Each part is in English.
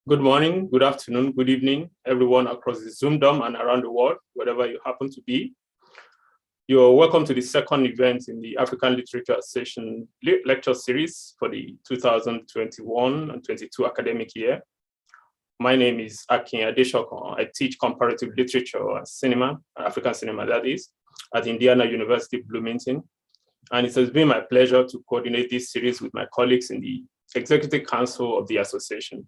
Good morning, good afternoon, good evening, everyone across the Zoom dome and around the world, wherever you happen to be. You're welcome to the second event in the African Literature Association lecture series for the 2021 and 22 academic year. My name is Akin Adeshokon. I teach comparative literature and cinema, African cinema that is, at Indiana University, Bloomington. And it has been my pleasure to coordinate this series with my colleagues in the Executive Council of the Association,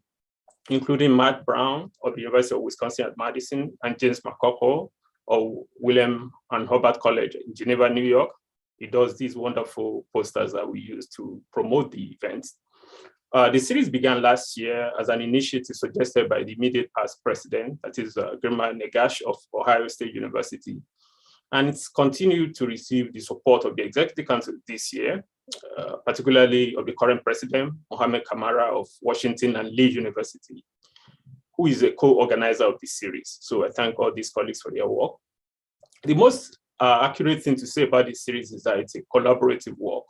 including Matt Brown of the University of Wisconsin at Madison and James McCullough of William and Hobart College in Geneva, New York. He does these wonderful posters that we use to promote the events. The series began last year as an initiative suggested by the immediate past president, that is Girma Negash of Ohio State University. And it's continued to receive the support of the Executive Council this year, particularly of the current president, Mohamed Kamara of Washington and Lee University, who is a co-organizer of this series. So I thank all these colleagues for their work. The most accurate thing to say about this series is that it's a collaborative work.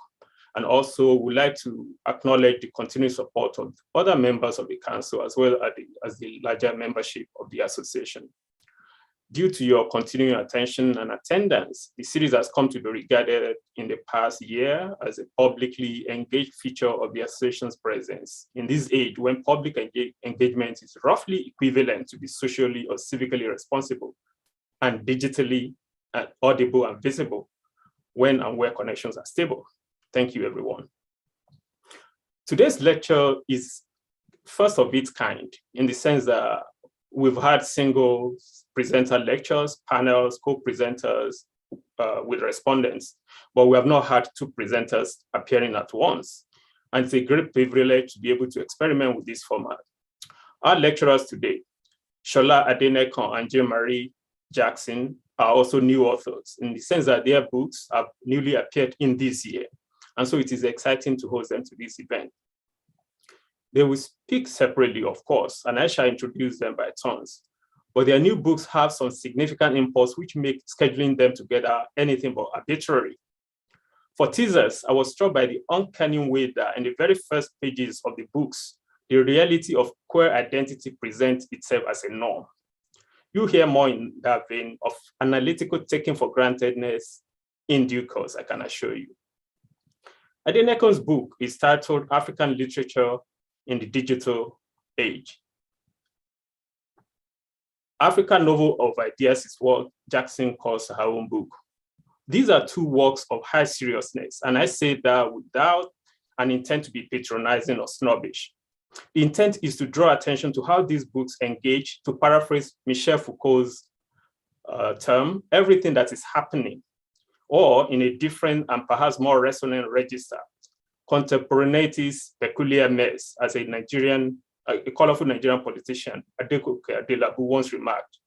And also we'd like to acknowledge the continued support of other members of the council as well as the larger membership of the association. Due to your continuing attention and attendance, the series has come to be regarded in the past year as a publicly engaged feature of the association's presence. In this age, when public engagement is roughly equivalent to be socially or civically responsible and digitally audible and visible when and where connections are stable. Thank you, everyone. Today's lecture is first of its kind in the sense that we've had single presenter lectures, panels, co-presenters with respondents, but we have not had two presenters appearing at once. And it's a great privilege to be able to experiment with this format. Our lecturers today, Shola Adenekan and Jeanne-Marie Jackson, are also new authors in the sense that their books have newly appeared in this year. And so it is exciting to host them to this event. They will speak separately, of course, and I shall introduce them by turns. But their new books have some significant impulse which make scheduling them together anything but arbitrary. For teasers, I was struck by the uncanny way that in the very first pages of the books, the reality of queer identity presents itself as a norm. You'll hear more in that vein of analytical taking for grantedness in due course, I can assure you. Adenekan's book is titled African Literature in the Digital Age. African Novel of Ideas is what Jackson calls her own book. These are two works of high seriousness, and I say that without an intent to be patronizing or snobbish. The intent is to draw attention to how these books engage, to paraphrase Michel Foucault's term, everything that is happening, or in a different and perhaps more resonant register, contemporaneity's peculiar mess, as a colorful Nigerian politician, Adekoke Adelabu, once remarked,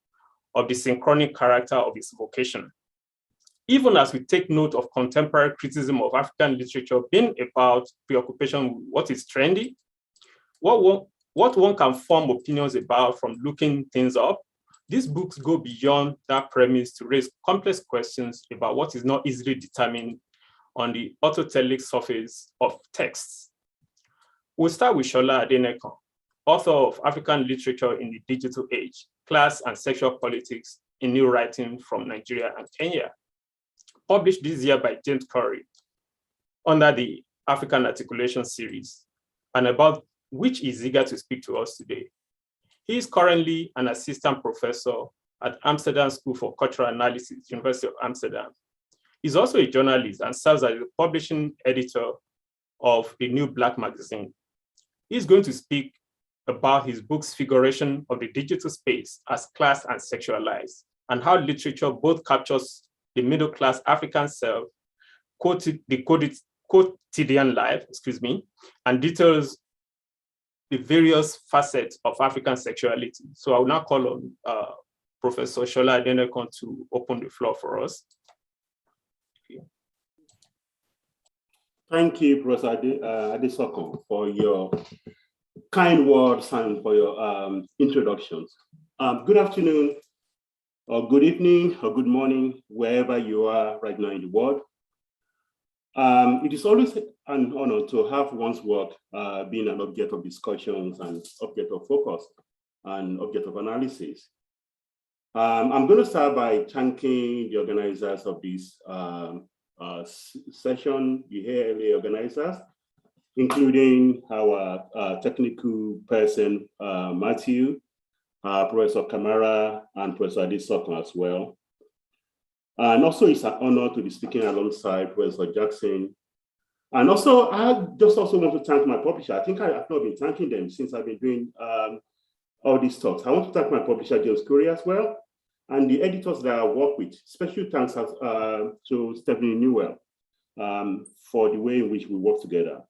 of the synchronic character of his vocation. Even as we take note of contemporary criticism of African literature being about preoccupation with what is trendy, what one can form opinions about from looking things up, these books go beyond that premise to raise complex questions about what is not easily determined on the autotelic surface of texts. We'll start with Shola Adenekan, author of African Literature in the Digital Age, Class and Sexual Politics in New Writing from Nigeria and Kenya, published this year by James Curry under the African Articulation series, and about which is eager to speak to us today. He is currently an assistant professor at Amsterdam School for Cultural Analysis, University of Amsterdam. He's also a journalist and serves as the publishing editor of the New Black magazine. He's going to speak about his book's figuration of the digital space as class and sexualized, and how literature both captures the middle-class African self, the quotidian life, and details the various facets of African sexuality. So I will now call on Professor Shola Adenekan to open the floor for us. Thank you, Professor Adesokon, for your kind words and for your introductions. Good afternoon, or good evening, or good morning, wherever you are right now in the world. It is always an honor to have one's work being an object of discussions and object of focus and object of analysis. I'm going to start by thanking the organizers of this session, the ALA organizers, including our technical person, Matthew, Professor Kamara, and Professor Adenekan as well. And also it's an honor to be speaking alongside Professor Jackson. And also, I just also want to thank my publisher. I think I have not been thanking them since I've been doing all these talks. I want to thank my publisher, James Curry, as well, and the editors that I work with. Special thanks to Stephanie Newell for the way in which we work together.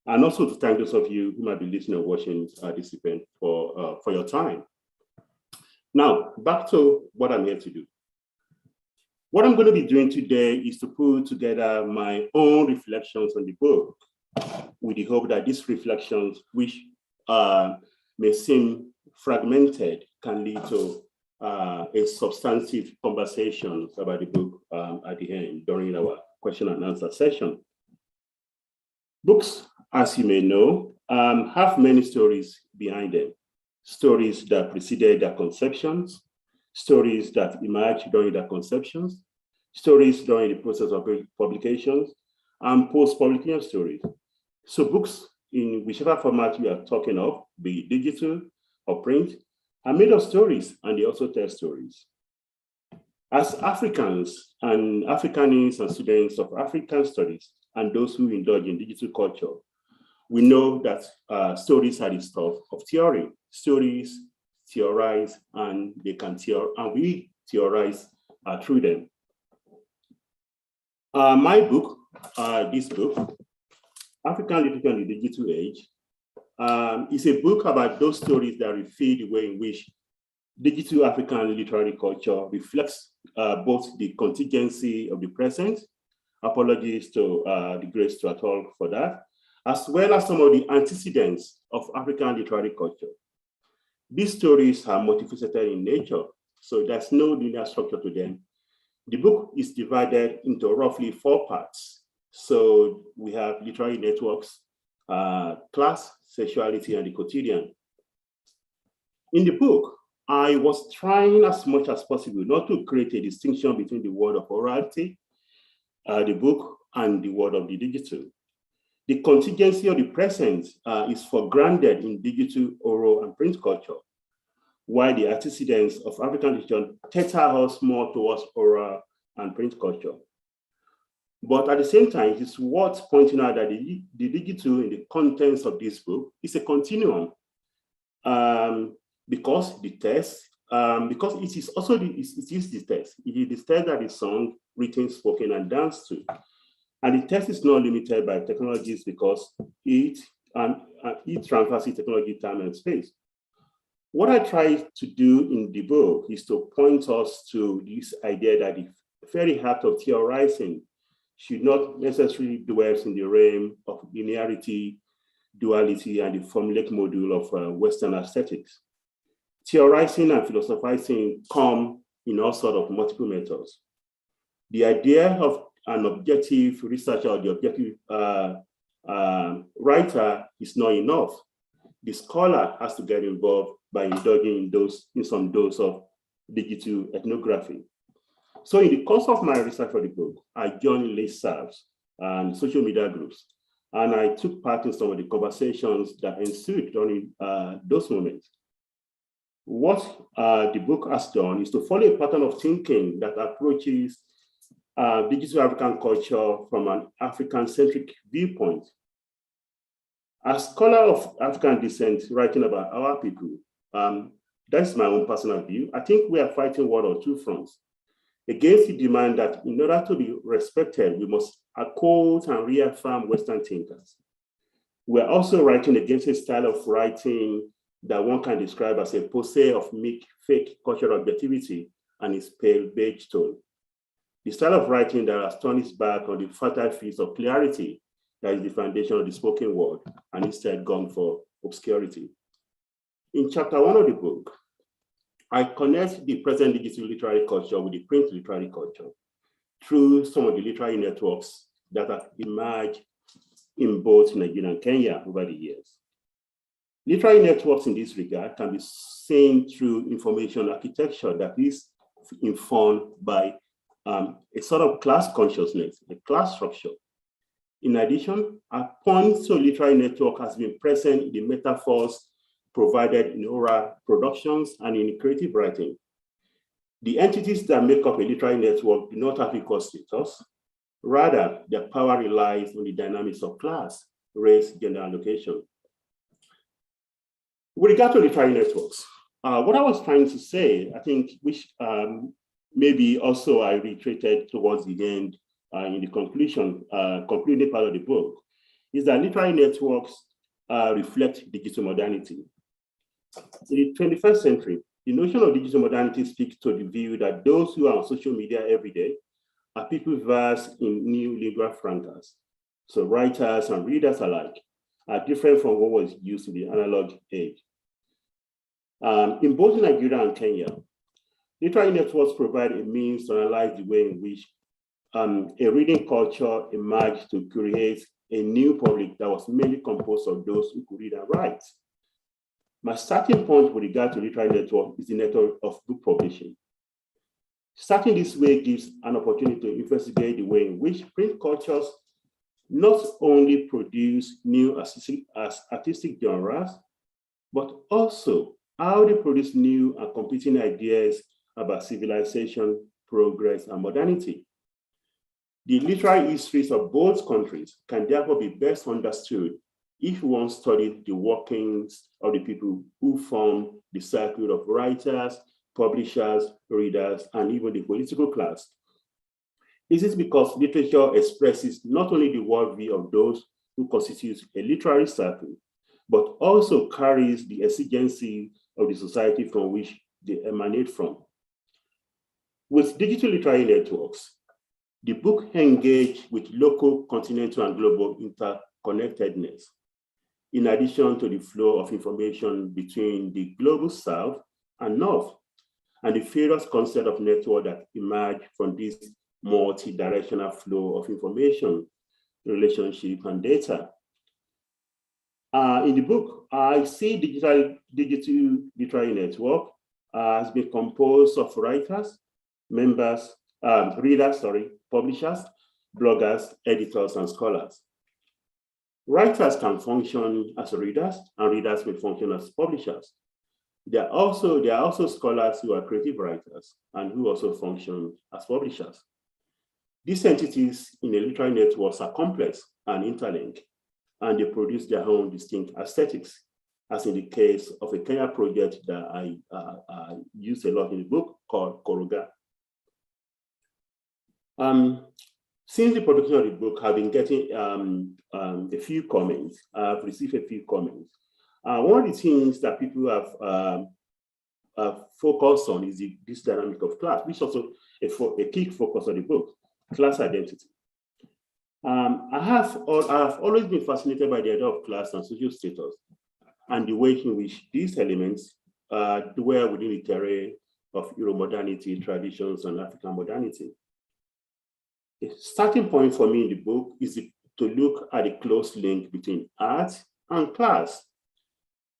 And also to thank those of you who might be listening or watching this event for your time. Now, back to what I'm here to do. What I'm going to be doing today is to put together my own reflections on the book with the hope that these reflections, which may seem fragmented, can lead to a substantive conversation about the book at the end during our question and answer session. Books, as you may know, have many stories behind them. Stories that preceded their conceptions, stories that emerged during their conceptions, stories during the process of publications, and post-publication stories. So books, in whichever format we are talking of, be it digital or print, are made of stories, and they also tell stories. As Africans and Africanists and students of African studies, and those who indulge in digital culture, we know that stories are the stuff of theory. Stories theorize, and they can and we theorize through them. My book, this book, African Literature in the Digital Age, is a book about those stories that reveal the way in which digital African literary culture reflects both the contingency of the present, apologies to the great Stuart Hall for that, as well as some of the antecedents of African literary culture. These stories are multifaceted in nature, so there's no linear structure to them. The book is divided into roughly 4 parts. So we have literary networks, class, sexuality, and the quotidian. In the book, I was trying as much as possible not to create a distinction between the world of orality, the book, and the world of the digital. The contingency of the present is for granted in digital, oral, and print culture, while the antecedents of African literature tether us more towards oral and print culture. But at the same time, it is worth pointing out that the digital in the contents of this book is a continuum, because the text, because it is also it is the text. It is the text that is sung, written, spoken, and danced to. And the text is not limited by technologies because it transverses technology, time, and space. What I try to do in the book is to point us to this idea that the very heart of theorizing should not necessarily dwell in the realm of linearity, duality, and the formulaic module of Western aesthetics. Theorizing and philosophizing come in all sorts of multiple methods. The idea of an objective researcher or the objective writer is not enough. The scholar has to get involved by indulging in some dose of digital ethnography. So in the course of my research for the book, I joined listservs and social media groups, and I took part in some of the conversations that ensued during those moments. What the book has done is to follow a pattern of thinking that approaches digital African culture from an African-centric viewpoint. As a scholar of African descent writing about our people, that's my own personal view. I think we are fighting one or two fronts. Against the demand that in order to be respected, we must quote and reaffirm Western thinkers. We're also writing against a style of writing that one can describe as a pose of fake cultural objectivity and its pale beige tone. The style of writing that has turned its back on the fertile fields of clarity that is the foundation of the spoken word and instead gone for obscurity. In chapter 1 of the book, I connect the present digital literary culture with the print literary culture through some of the literary networks that have emerged in both Nigeria and Kenya over the years. Literary networks in this regard can be seen through information architecture that is informed by a sort of class consciousness, a class structure. In addition, a point to literary network has been present in the metaphors provided in oral productions and in creative writing. The entities that make up a literary network do not have equal status. Rather, their power relies on the dynamics of class, race, gender, and location. With regard to literary networks, what I was trying to say, I think, which maybe also I reiterated towards the end in the concluding part of the book, is that literary networks reflect digital modernity. In the 21st century, the notion of digital modernity speaks to the view that those who are on social media every day are people versed in new lingua francas. So writers and readers alike are different from what was used in the analog age. In both Nigeria and Kenya, literary networks provide a means to analyze the way in which a reading culture emerged to create a new public that was mainly composed of those who could read and write. My starting point with regard to literary network is the network of book publishing. Starting this way gives an opportunity to investigate the way in which print cultures not only produce new artistic genres, but also how they produce new and competing ideas about civilization, progress, and modernity. The literary histories of both countries can therefore be best understood if one studies the workings of the people who form the circle of writers, publishers, readers, and even the political class. This is because literature expresses not only the worldview of those who constitute a literary circle, but also carries the exigency of the society from which they emanate from. With digital literary networks, the book engaged with local, continental, and global interconnectedness, in addition to the flow of information between the global south and north, and the various concepts of network that emerge from this multi-directional flow of information, relationship, and data. In the book, I see digital literary network has been composed of writers, readers, publishers, bloggers, editors, and scholars. Writers can function as readers, and readers may function as publishers. There are also scholars who are creative writers and who also function as publishers. These entities in a literary network are complex and interlinked, and they produce their own distinct aesthetics, as in the case of a Kenya project that I use a lot in the book called Koroga. Since the production of the book, I've been getting a few comments. I've received a few comments. One of the things that people have focused on is this dynamic of class, which is also a key focus of the book, class identity. I have always been fascinated by the idea of class and social status and the way in which these elements dwell within the terrain of Euro-modernity, traditions, and African modernity. A starting point for me in the book is to look at the close link between art and class.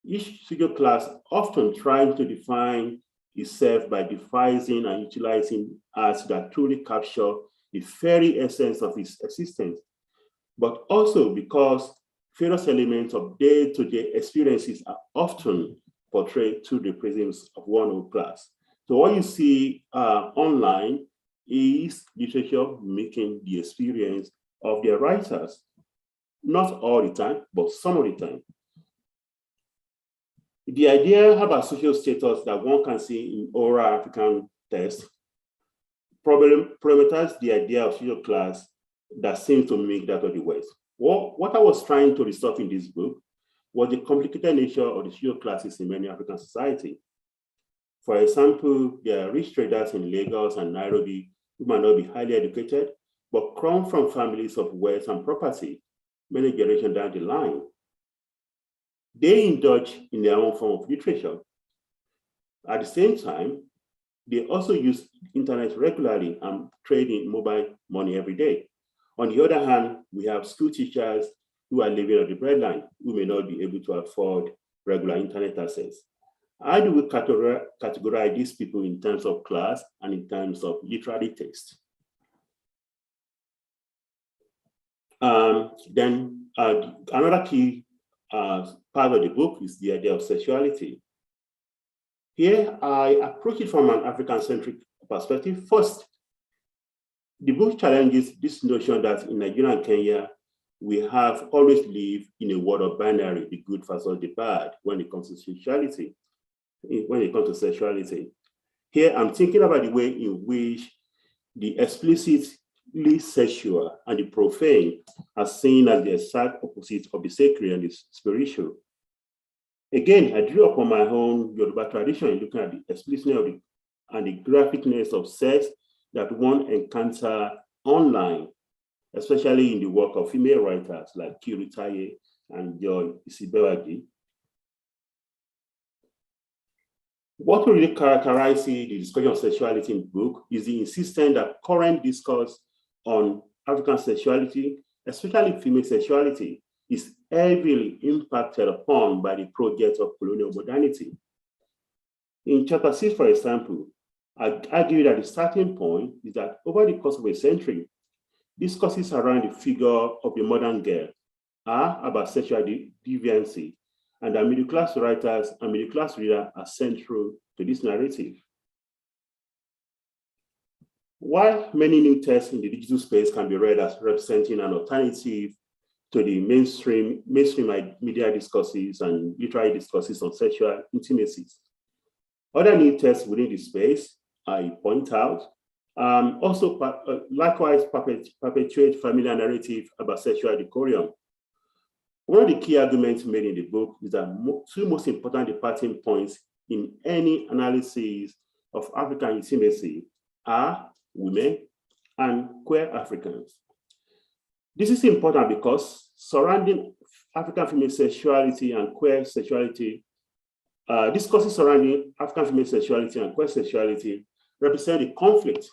Each social class often trying to define itself by devising and utilizing arts that truly capture the very essence of its existence, but also because various elements of day-to-day experiences are often portrayed through the prisms of one old class. So what you see online is literature making the experience of their writers, not all the time, but some of the time. The idea about social status that one can see in oral African text problematizes the idea of social class that seems to mimic that of the West. What I was trying to resolve in this book was the complicated nature of the social classes in many African societies. For example, there are rich traders in Lagos and Nairobi who might not be highly educated, but come from families of wealth and property many generations down the line. They indulge in their own form of literature. At the same time, they also use internet regularly and trade in mobile money every day. On the other hand, we have school teachers who are living on the breadline, who may not be able to afford regular internet access. How do we categorize these people in terms of class and in terms of literary taste? Another key part of the book is the idea of sexuality. Here, I approach it from an African-centric perspective. First, the book challenges this notion that in Nigeria and Kenya, we have always lived in a world of binary, the good versus the bad, when it comes to sexuality. Here, I'm thinking about the way in which the explicitly sexual and the profane are seen as the exact opposite of the sacred and the spiritual. Again, I drew upon my own Yoruba tradition in looking at the explicitness and the graphicness of sex that one encounter online, especially in the work of female writers like Kiri Taye and Joy Isibewagi. What really characterizes the discussion of sexuality in the book is the insistence that current discourse on African sexuality, especially female sexuality, is heavily impacted upon by the project of colonial modernity. In chapter 6, for example, I argue that the starting point is that over the course of a century, discourses around the figure of the modern girl are about sexual deviancy, and that middle-class writers and middle-class readers are central to this narrative. While many new texts in the digital space can be read as representing an alternative to the mainstream media discourses and literary discourses on sexual intimacies, other new texts within the space, I point out, also likewise perpetuate familiar narrative about sexual decorum. One of the key arguments made in the book is that two most important departing points in any analysis of African intimacy are women and queer Africans. This is important because surrounding African female sexuality and queer sexuality, discourses surrounding African female sexuality and queer sexuality represent a conflict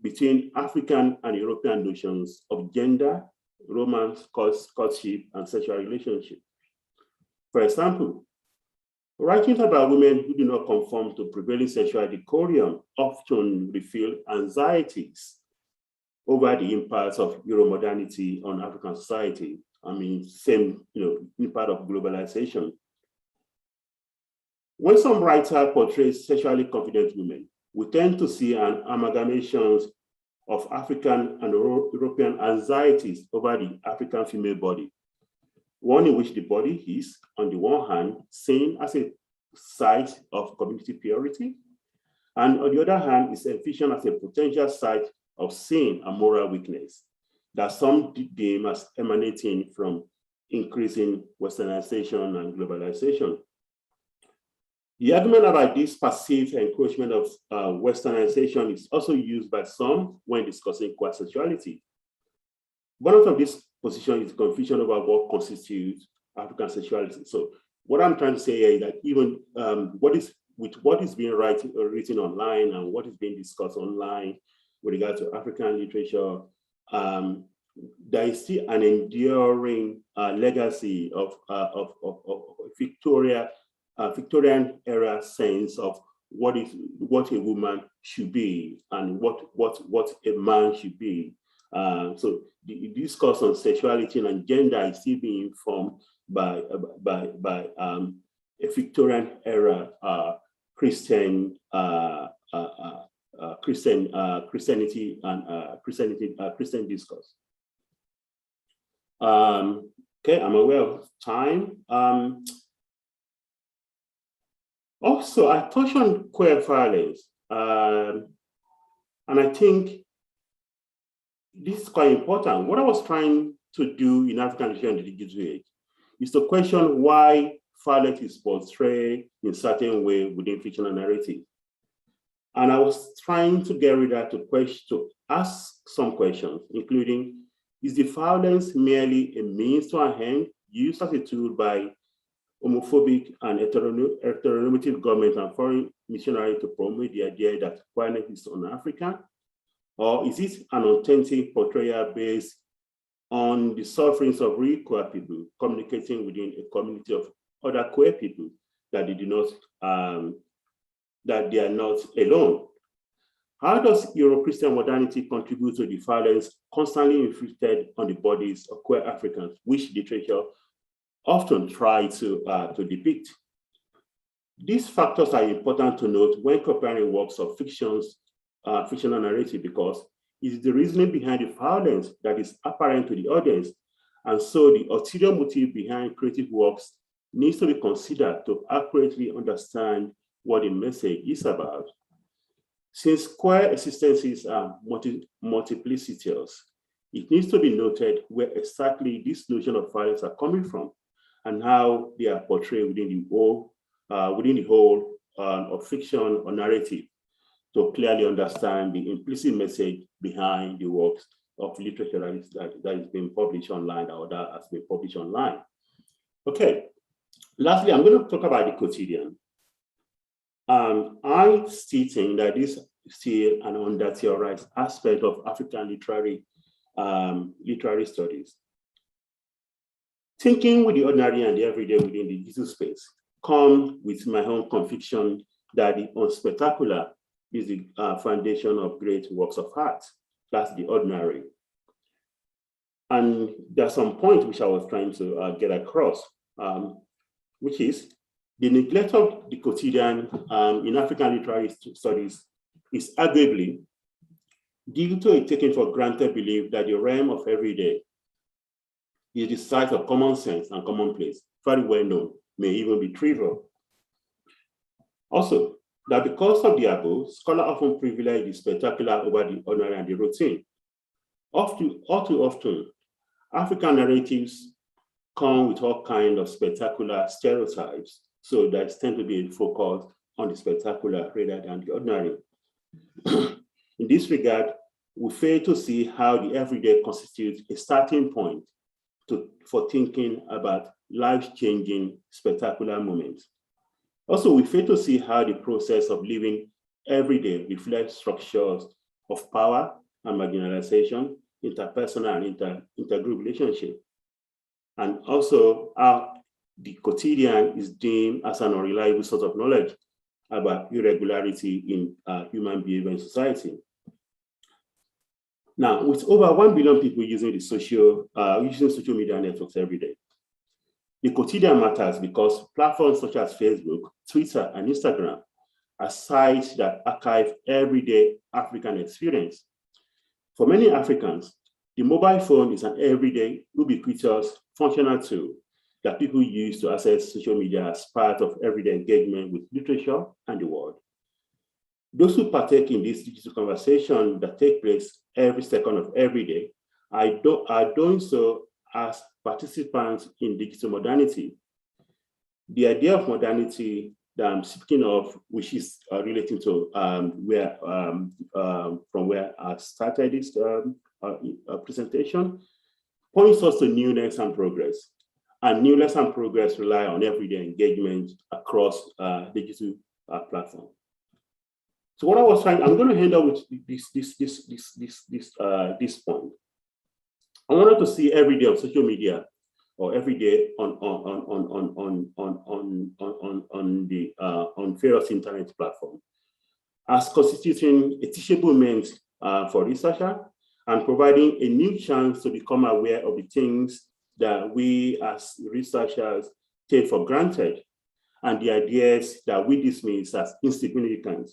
between African and European notions of gender, romance, courtship, and sexual relationship. For example, writings about women who do not conform to prevailing sexual decorum often reveal anxieties over the impacts of Euromodernity on African society. I mean, same, impact of globalization. When some writer portrays sexually confident women, we tend to see an amalgamation of African and European anxieties over the African female body. One in which the body is, on the one hand, seen as a site of community purity, and on the other hand, is envisioned as a potential site of sin and moral weakness that some deem as emanating from increasing westernization and globalization. The argument about this perceived encroachment of westernization is also used by some when discussing queer sexuality. One of these positions is confusion over what constitutes African sexuality. So what I'm trying to say here is that even what is being written online and what is being discussed online with regard to African literature, there is still an enduring legacy of Victorian era sense of what a woman should be and what a man should be. So the discourse on sexuality and gender is still being informed by a Victorian era Christianity and Christian discourse. Okay, I'm aware of time. Also, I touched on queer violence, and I think this is quite important. What I was trying to do in African literature in the digital age is to question why violence is portrayed in a certain way within fictional narrative. And I was trying to get readers to ask some questions, including, is the violence merely a means to an end used as a tool by homophobic and heteronormative governments and foreign missionaries to promote the idea that queerness is un-African? Or is it an authentic portrayal based on the sufferings of real queer people communicating within a community of other queer people, that they do not, that they are not alone. How does Euro-Christian modernity contribute to the violence constantly inflicted on the bodies of queer Africans, which literature often try to depict? These factors are important to note when comparing works of fictional narrative, because it is the reasoning behind the violence that is apparent to the audience. And so the ulterior motive behind creative works needs to be considered to accurately understand what the message is about. Since queer existences are multiplicitous, it needs to be noted where exactly this notion of violence are coming from and how they are portrayed within the whole of fiction or narrative, to clearly understand the implicit message behind the works of literature that is being published online or that has been published online. Okay, lastly, I'm going to talk about the quotidian. I still think that this is still an under-theorized aspect of African literary studies. Thinking with the ordinary and the everyday within the digital space come with my own conviction that the unspectacular is the foundation of great works of art. That's the ordinary. And there's some point which I was trying to get across, which is the neglect of the quotidian in African literary studies is arguably due to a taken for granted belief that the realm of everyday is the site of common sense and commonplace, very well known, may even be trivial. Also, that because of the above, scholars often privilege the spectacular over the ordinary and the routine. All too often, African narratives come with all kinds of spectacular stereotypes, so that tend to be focused on the spectacular rather than the ordinary. In this regard, we fail to see how the everyday constitutes a starting point for thinking about life-changing spectacular moments. Also, we fail to see how the process of living every day reflects structures of power and marginalization, interpersonal and intergroup relationship. And also how the quotidian is deemed as an unreliable source of knowledge about irregularity in human behavior in society. Now, with over 1 billion people using social media networks every day, the quotidian matters because platforms such as Facebook, Twitter, and Instagram are sites that archive everyday African experience. For many Africans, the mobile phone is an everyday, ubiquitous, functional tool that people use to access social media as part of everyday engagement with literature and the world. Those who partake in this digital conversation that take place every second of every day are doing so as participants in digital modernity. The idea of modernity that I'm speaking of, which is relating to from where I started this presentation, points us to newness and progress. And newness and progress rely on everyday engagement across digital platforms. So what I was trying, I'm going to end up with this point. I wanted to see every day on social media or every day on various internet platforms as constituting a teachable means for researchers and providing a new chance to become aware of the things that we as researchers take for granted and the ideas that we dismiss as insignificant,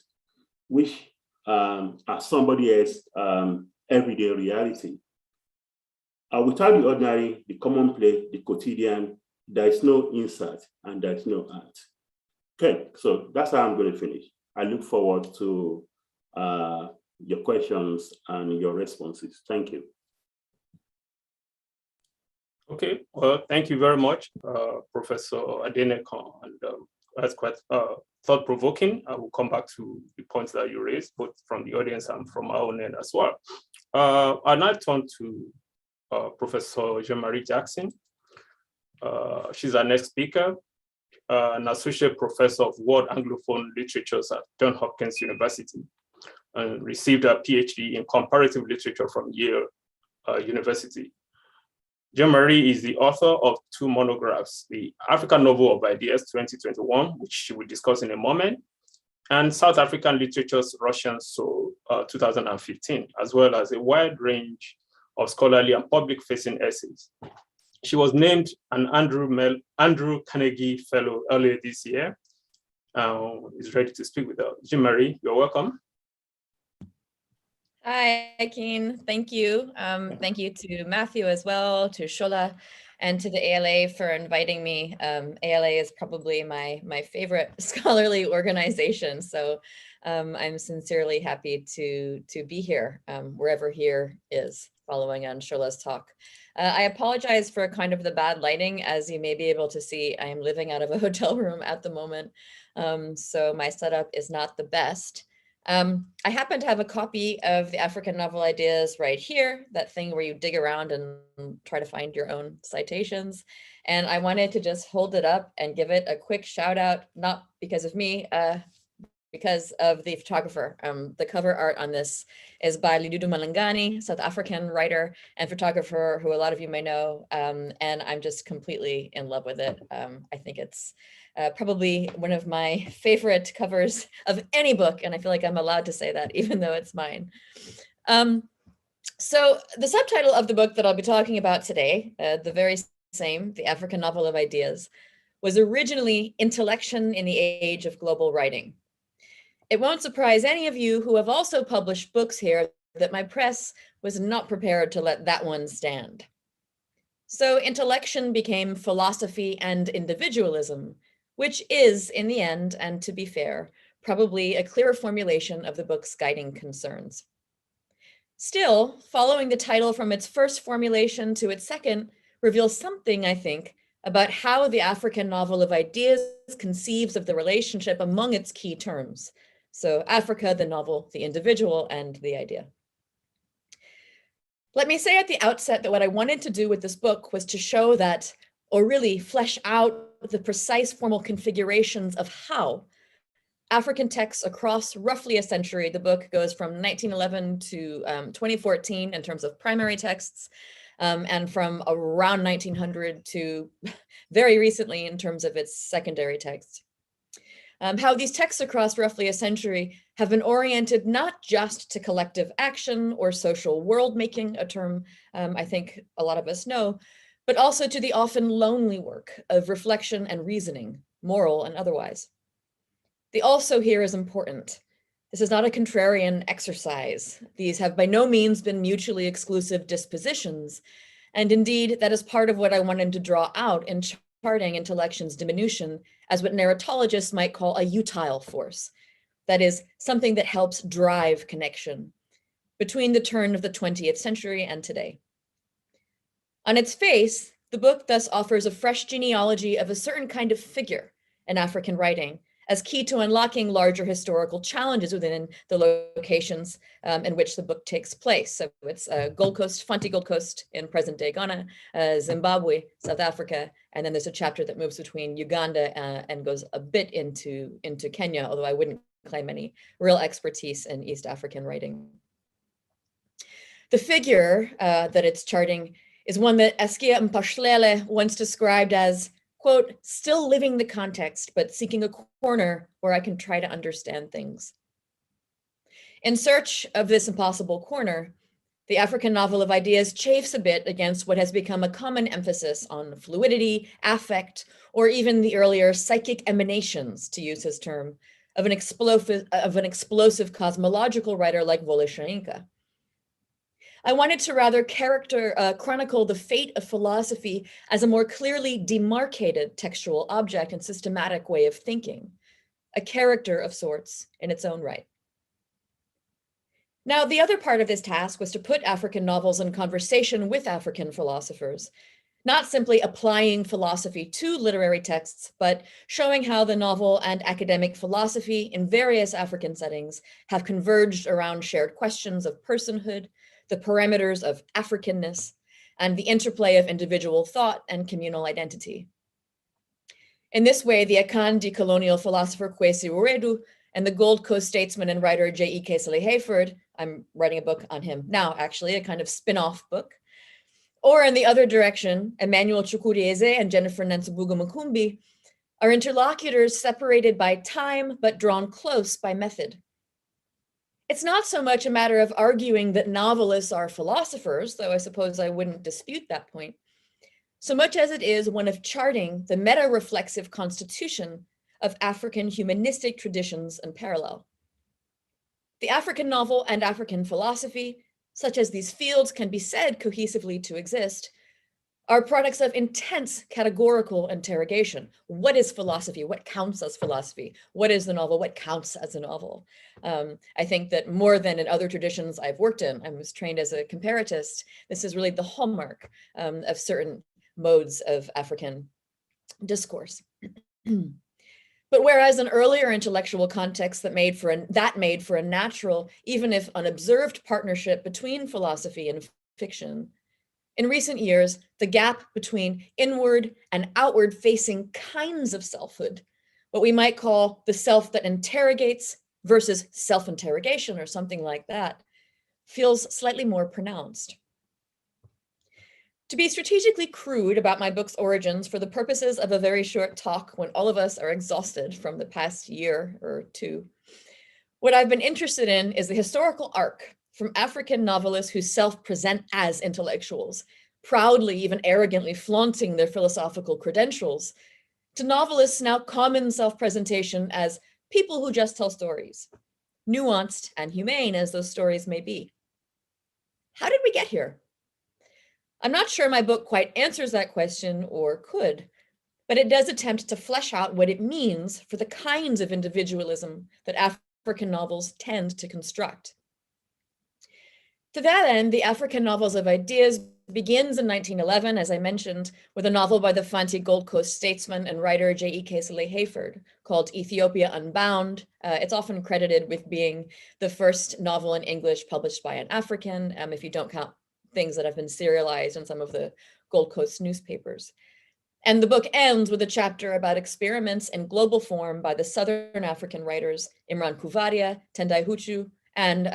which are somebody else's everyday reality. Without the ordinary, the commonplace, the quotidian, there is no insight and there is no art. Okay, so that's how I'm going to finish. I look forward to your questions and your responses. Thank you. Okay, well, thank you very much, Professor Adenekan. And that's quite thought-provoking. I will come back to the points that you raised, both from the audience and from our own end as well. I'll now turn to Professor Jeanne-Marie Jackson. She's our next speaker, an associate professor of world Anglophone literatures at Johns Hopkins University, and received a PhD in comparative literature from Yale University. Jeanne-Marie is the author of two monographs, the African Novel of Ideas 2021, which she will discuss in a moment, and South African Literature's Russian Soul 2015, as well as a wide range of scholarly and public-facing essays. She was named an Andrew Carnegie Fellow earlier this year. Is ready to speak with her. Jeanne-Marie, you're welcome. Hi, Keen. Thank you. Thank you to Matthew as well, to Shola, and to the ALA for inviting me. ALA is probably my favorite scholarly organization, so I'm sincerely happy to be here, wherever here is, following on Shola's talk. I apologize for kind of the bad lighting. As you may be able to see, I am living out of a hotel room at the moment, so my setup is not the best. I happen to have a copy of the African Novel Ideas right here, that thing where you dig around and try to find your own citations. And I wanted to just hold it up and give it a quick shout out, not because of me, because of the photographer. The cover art on this is by Lidudu Malangani, South African writer and photographer who a lot of you may know, and I'm just completely in love with it. I think it's probably one of my favorite covers of any book, and I feel like I'm allowed to say that even though it's mine. So the subtitle of the book that I'll be talking about today, the very same, The African Novel of Ideas, was originally Intellection in the Age of Global Writing. It won't surprise any of you who have also published books here that my press was not prepared to let that one stand. So intellection became philosophy and individualism, which is, in the end, and to be fair, probably a clearer formulation of the book's guiding concerns. Still, following the title from its first formulation to its second reveals something, I think, about how the African Novel of Ideas conceives of the relationship among its key terms. So Africa, the novel, the individual, and the idea. Let me say at the outset that what I wanted to do with this book was to show that, or really flesh out the precise formal configurations of how African texts across roughly a century, the book goes from 1911 to 2014 in terms of primary texts, and from around 1900 to very recently in terms of its secondary texts. How these texts across roughly a century have been oriented not just to collective action or social world making, a term I think a lot of us know, but also to the often lonely work of reflection and reasoning, moral and otherwise. The also here is important. This is not a contrarian exercise. These have by no means been mutually exclusive dispositions. And indeed, that is part of what I wanted to draw out in charting intellection's diminution as what narratologists might call a utile force. That is, something that helps drive connection between the turn of the 20th century and today. On its face, the book thus offers a fresh genealogy of a certain kind of figure in African writing as key to unlocking larger historical challenges within the locations in which the book takes place. So it's Gold Coast, Fanti Gold Coast in present-day Ghana, Zimbabwe, South Africa, and then there's a chapter that moves between Uganda and goes a bit into Kenya, although I wouldn't claim any real expertise in East African writing. The figure that it's charting is one that Askia Mpashlele once described as, quote, still living the context, but seeking a corner where I can try to understand things. In search of this impossible corner, the African Novel of Ideas chafes a bit against what has become a common emphasis on fluidity, affect, or even the earlier psychic emanations, to use his term, of an explosive cosmological writer like Wole Soyinka. I wanted to rather chronicle the fate of philosophy as a more clearly demarcated textual object and systematic way of thinking, a character of sorts in its own right. Now, the other part of this task was to put African novels in conversation with African philosophers, not simply applying philosophy to literary texts, but showing how the novel and academic philosophy in various African settings have converged around shared questions of personhood, the parameters of Africanness, and the interplay of individual thought and communal identity. In this way, the Akan decolonial philosopher Kwesi Wiredu and the Gold Coast statesman and writer J.E.K. Hayford, I'm writing a book on him now, actually, a kind of spin-off book, Or in the other direction, Emmanuel Chukwueze and Jennifer Nansubuga Mukumbi are interlocutors separated by time, but drawn close by method. It's not so much a matter of arguing that novelists are philosophers, though I suppose I wouldn't dispute that point, so much as it is one of charting the meta-reflexive constitution of African humanistic traditions and parallel. The African novel and African philosophy, such as these fields can be said cohesively to exist, are products of intense categorical interrogation. What is philosophy? What counts as philosophy? What is the novel? What counts as a novel? I think that more than in other traditions I've worked in, I was trained as a comparatist, this is really the hallmark of certain modes of African discourse. But whereas an earlier intellectual context that made for a natural, even if unobserved, partnership between philosophy and fiction, in recent years, the gap between inward and outward facing kinds of selfhood, what we might call the self that interrogates versus self-interrogation or something like that, feels slightly more pronounced. To be strategically crude about my book's origins for the purposes of a very short talk when all of us are exhausted from the past year or two, what I've been interested in is the historical arc from African novelists who self-present as intellectuals, proudly, even arrogantly flaunting their philosophical credentials, to novelists now common self-presentation as people who just tell stories, nuanced and humane as those stories may be. How did we get here? I'm not sure my book quite answers that question or could, but it does attempt to flesh out what it means for the kinds of individualism that African novels tend to construct. To that end, the African Novels of Ideas begins in 1911, as I mentioned, with a novel by the Fanti Gold Coast statesman and writer J.E. Kesele Hayford called Ethiopia Unbound. It's often credited with being the first novel in English published by an African, if you don't count things that have been serialized in some of the Gold Coast newspapers. And the book ends with a chapter about experiments in global form by the Southern African writers Imran Kuvadia, Tendai Huchu, and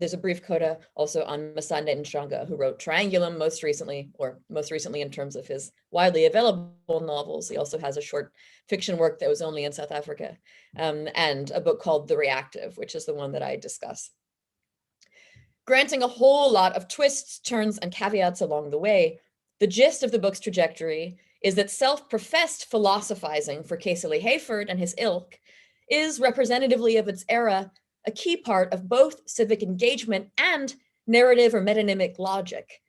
there's a brief coda also on Masande Nshanga, who wrote Triangulum most recently in terms of his widely available novels. He also has a short fiction work that was only in South Africa, and a book called The Reactive, which is the one that I discuss. Granting a whole lot of twists, turns, and caveats along the way, the gist of the book's trajectory is that self-professed philosophizing for Kesele Hayford and his ilk is, representatively of its era, a key part of both civic engagement and narrative or metonymic logic.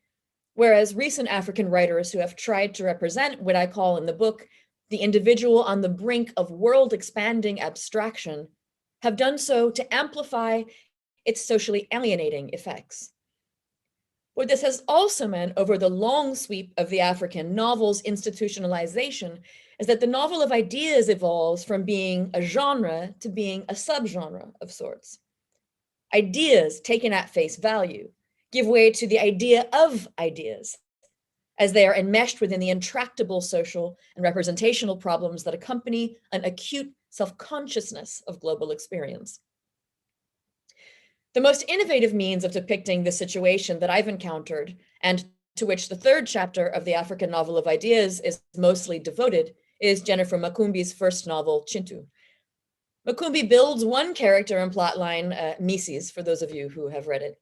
Whereas recent African writers who have tried to represent what I call in the book the individual on the brink of world-expanding abstraction have done so to amplify its socially alienating effects. What this has also meant over the long sweep of the African novel's institutionalization is that the novel of ideas evolves from being a genre to being a subgenre of sorts. Ideas taken at face value give way to the idea of ideas as they are enmeshed within the intractable social and representational problems that accompany an acute self-consciousness of global experience. The most innovative means of depicting this situation that I've encountered, and to which the third chapter of the African Novel of Ideas is mostly devoted, is Jennifer Makumbi's first novel, Chintu. Mukumbi builds one character and plotline, Mises, for those of you who have read it,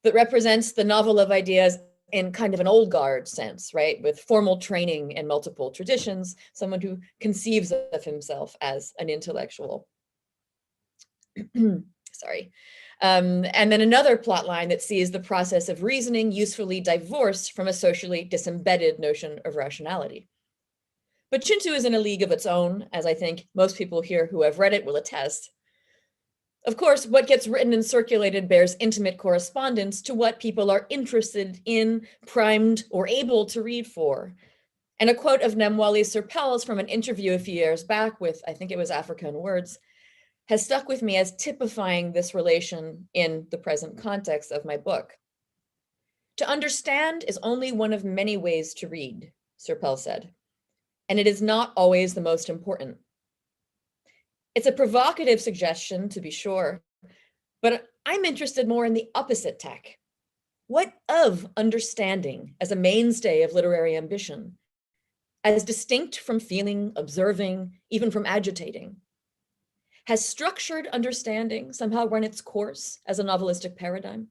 that represents the novel of ideas in kind of an old guard sense, right? With formal training in multiple traditions, someone who conceives of himself as an intellectual. Sorry. And then another plot line that sees the process of reasoning usefully divorced from a socially disembedded notion of rationality. But Chintu is in a league of its own, as I think most people here who have read it will attest. Of course, what gets written and circulated bears intimate correspondence to what people are interested in, primed, or able to read for. And a quote of Nemwali Serpels from an interview a few years back with, I think it was African Words, has stuck with me as typifying this relation in the present context of my book. To understand is only one of many ways to read, Serpel said, and it is not always the most important. It's a provocative suggestion, to be sure, but I'm interested more in the opposite tack. What of understanding as a mainstay of literary ambition, as distinct from feeling, observing, even from agitating? Has structured understanding somehow run its course as a novelistic paradigm?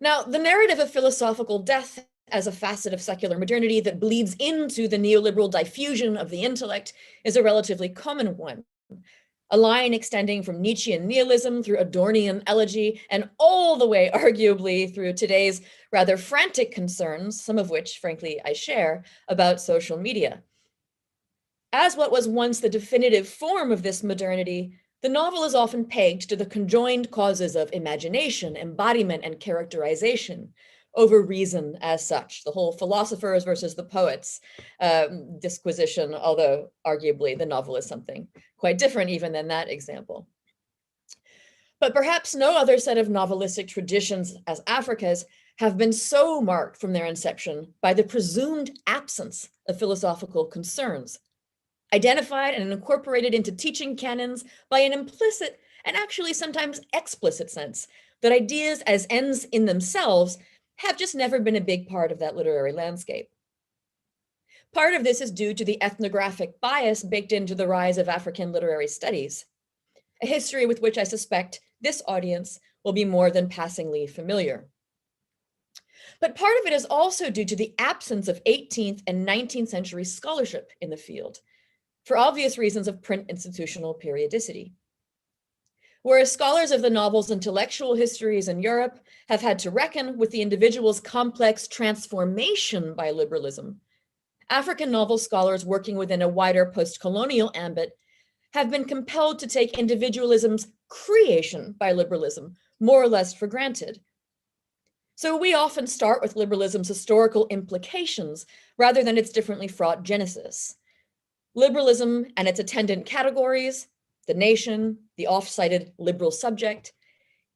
Now, the narrative of philosophical death as a facet of secular modernity that bleeds into the neoliberal diffusion of the intellect is a relatively common one. A line extending from Nietzschean nihilism through Adornian elegy and all the way, arguably, through today's rather frantic concerns, some of which, frankly, I share, about social media. As what was once the definitive form of this modernity, the novel is often pegged to the conjoined causes of imagination, embodiment, and characterization over reason as such, the whole philosophers versus the poets disquisition, although arguably the novel is something quite different even than that example. But perhaps no other set of novelistic traditions as Africa's have been so marked from their inception by the presumed absence of philosophical concerns, identified and incorporated into teaching canons by an implicit and actually sometimes explicit sense that ideas as ends in themselves have just never been a big part of that literary landscape. Part of this is due to the ethnographic bias baked into the rise of African literary studies, a history with which I suspect this audience will be more than passingly familiar. But part of it is also due to the absence of 18th and 19th century scholarship in the field, for obvious reasons of print institutional periodicity. Whereas scholars of the novel's intellectual histories in Europe have had to reckon with the individual's complex transformation by liberalism, African novel scholars working within a wider post-colonial ambit have been compelled to take individualism's creation by liberalism more or less for granted. So we often start with liberalism's historical implications rather than its differently fraught genesis. Liberalism and its attendant categories, the nation, the oft-cited liberal subject,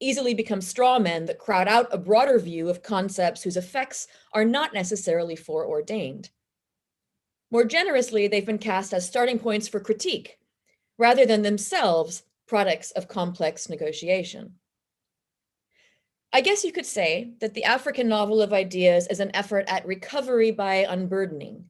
easily become straw men that crowd out a broader view of concepts whose effects are not necessarily foreordained. More generously, they've been cast as starting points for critique, rather than themselves products of complex negotiation. I guess you could say that the African novel of ideas is an effort at recovery by unburdening,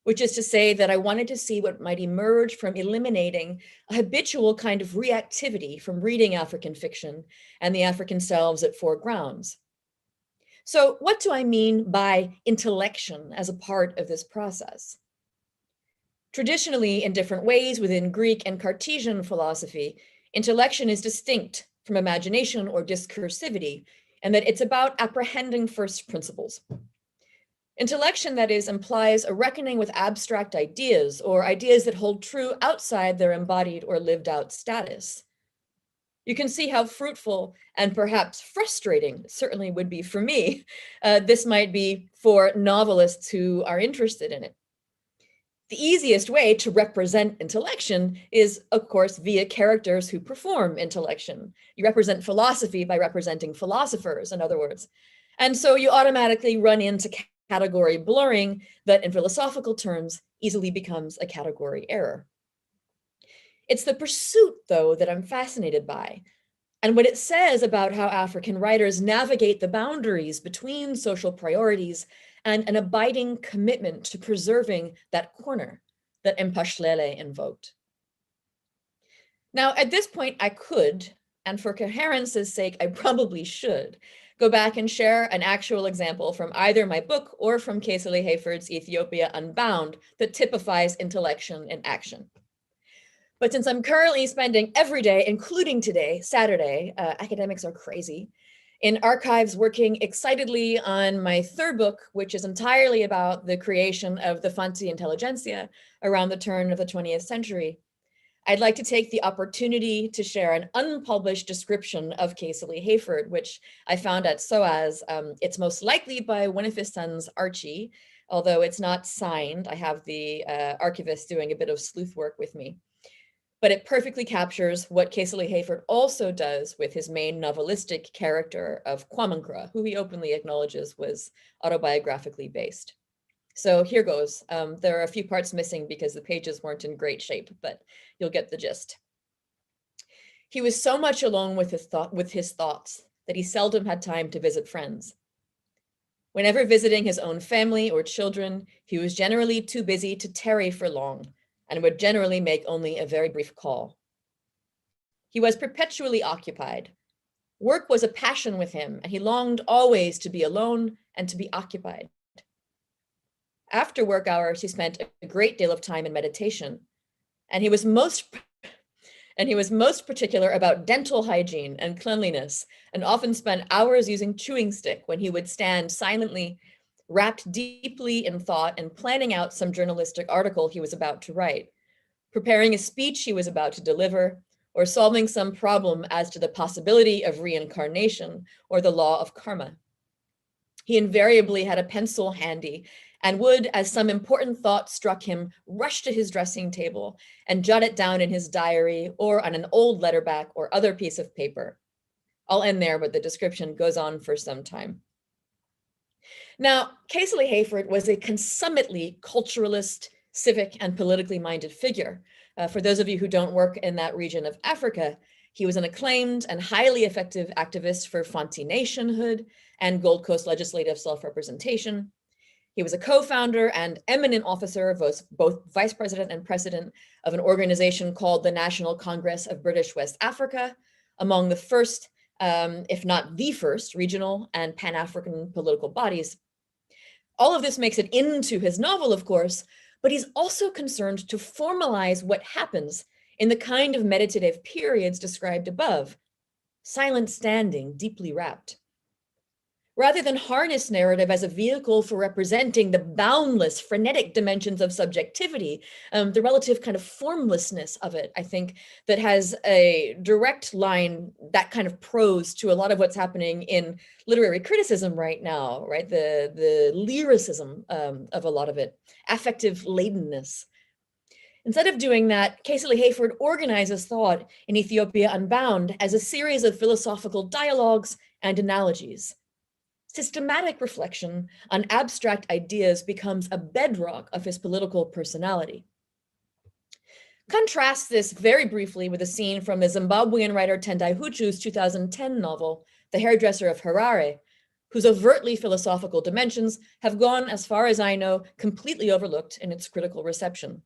which is to say that I wanted to see what might emerge from eliminating a habitual kind of reactivity from reading African fiction and the African selves at foregrounds. So what do I mean by intellection as a part of this process? Traditionally, in different ways within Greek and Cartesian philosophy, intellection is distinct from imagination or discursivity, and that it's about apprehending first principles. Intellection, that is, implies a reckoning with abstract ideas or ideas that hold true outside their embodied or lived out status. You can see how fruitful and perhaps frustrating, certainly would be for me, this might be for novelists who are interested in it. The easiest way to represent intellection is, of course, via characters who perform intellection. You represent philosophy by representing philosophers, in other words. And so you automatically run into category blurring that in philosophical terms easily becomes a category error. It's the pursuit, though, that I'm fascinated by, and what it says about how African writers navigate the boundaries between social priorities and an abiding commitment to preserving that corner that Mpashlele invoked. Now, at this point, I could, and for coherence's sake, I probably should, go back and share an actual example from either my book or from Keseli Hayford's Ethiopia Unbound that typifies intellection in action. But since I'm currently spending every day, including today, Saturday, academics are crazy, in archives working excitedly on my third book, which is entirely about the creation of the Fanti intelligentsia around the turn of the 20th century, I'd like to take the opportunity to share an unpublished description of Keseli Hayford, which I found at SOAS. It's most likely by one of his sons, Archie, although it's not signed. I have the archivist doing a bit of sleuth work with me. But it perfectly captures what Keseli Hayford also does with his main novelistic character of Kwamankra, who he openly acknowledges was autobiographically based. So here goes. There are a few parts missing because the pages weren't in great shape, but you'll get the gist. He was so much alone with his thoughts that he seldom had time to visit friends. Whenever visiting his own family or children, he was generally too busy to tarry for long and would generally make only a very brief call. He was perpetually occupied. Work was a passion with him, and he longed always to be alone and to be occupied. After work hours, he spent a great deal of time in meditation, and he was most particular about dental hygiene and cleanliness, and often spent hours using chewing stick when he would stand silently, wrapped deeply in thought and planning out some journalistic article he was about to write, preparing a speech he was about to deliver, or solving some problem as to the possibility of reincarnation or the law of karma. He invariably had a pencil handy and would, as some important thought struck him, rush to his dressing table and jot it down in his diary or on an old letterback or other piece of paper. I'll end there, but the description goes on for some time. Now, Casely Hayford was a consummately culturalist, civic, and politically minded figure. For those of you who don't work in that region of Africa, he was an acclaimed and highly effective activist for Fanti nationhood and Gold Coast legislative self-representation. He was a co-founder and eminent officer of both vice president and president of an organization called the National Congress of British West Africa, among the first, if not the first, regional and Pan-African political bodies. All of this makes it into his novel, of course, but he's also concerned to formalize what happens in the kind of meditative periods described above, silent standing, deeply wrapped. Rather than harness narrative as a vehicle for representing the boundless, frenetic dimensions of subjectivity, the relative kind of formlessness of it, I think, that has a direct line, that kind of prose to a lot of what's happening in literary criticism right now, right? The lyricism of a lot of it, affective ladenness. Instead of doing that, Casely Hayford organizes thought in Ethiopia Unbound as a series of philosophical dialogues and analogies. Systematic reflection on abstract ideas becomes a bedrock of his political personality. Contrast this very briefly with a scene from the Zimbabwean writer Tendai Huchu's 2010 novel, The Hairdresser of Harare, whose overtly philosophical dimensions have gone, as far as I know, completely overlooked in its critical reception.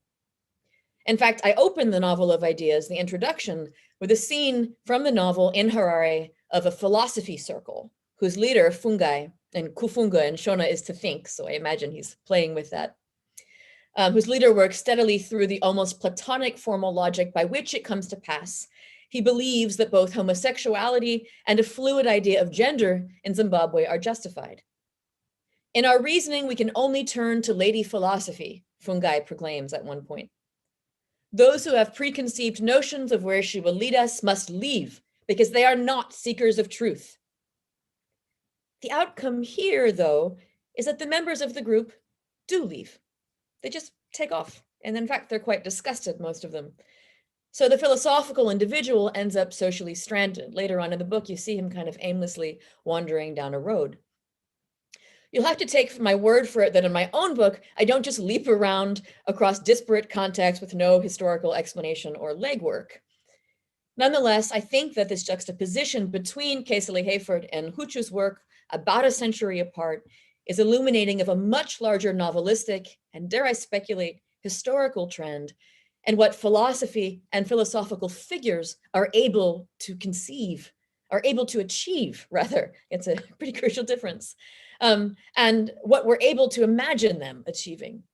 In fact, I opened the novel of ideas, the introduction, with a scene from the novel in Harare of a philosophy circle, whose leader, Fungai, and Kufunga in Shona is to think, so I imagine he's playing with that, whose leader works steadily through the almost Platonic formal logic by which it comes to pass. He believes that both homosexuality and a fluid idea of gender in Zimbabwe are justified. In our reasoning, we can only turn to Lady Philosophy, Fungai proclaims at one point. Those who have preconceived notions of where she will lead us must leave because they are not seekers of truth. The outcome here, though, is that the members of the group do leave. They just take off. And in fact, they're quite disgusted, most of them. So the philosophical individual ends up socially stranded. Later on in the book, you see him kind of aimlessly wandering down a road. You'll have to take my word for it that in my own book, I don't just leap around across disparate contexts with no historical explanation or legwork. Nonetheless, I think that this juxtaposition between Casely Hayford and Huchu's work, about a century apart, is illuminating of a much larger novelistic, and dare I speculate, historical trend, and what philosophy and philosophical figures are able to conceive, are able to achieve, rather. It's a pretty crucial difference. And what we're able to imagine them achieving.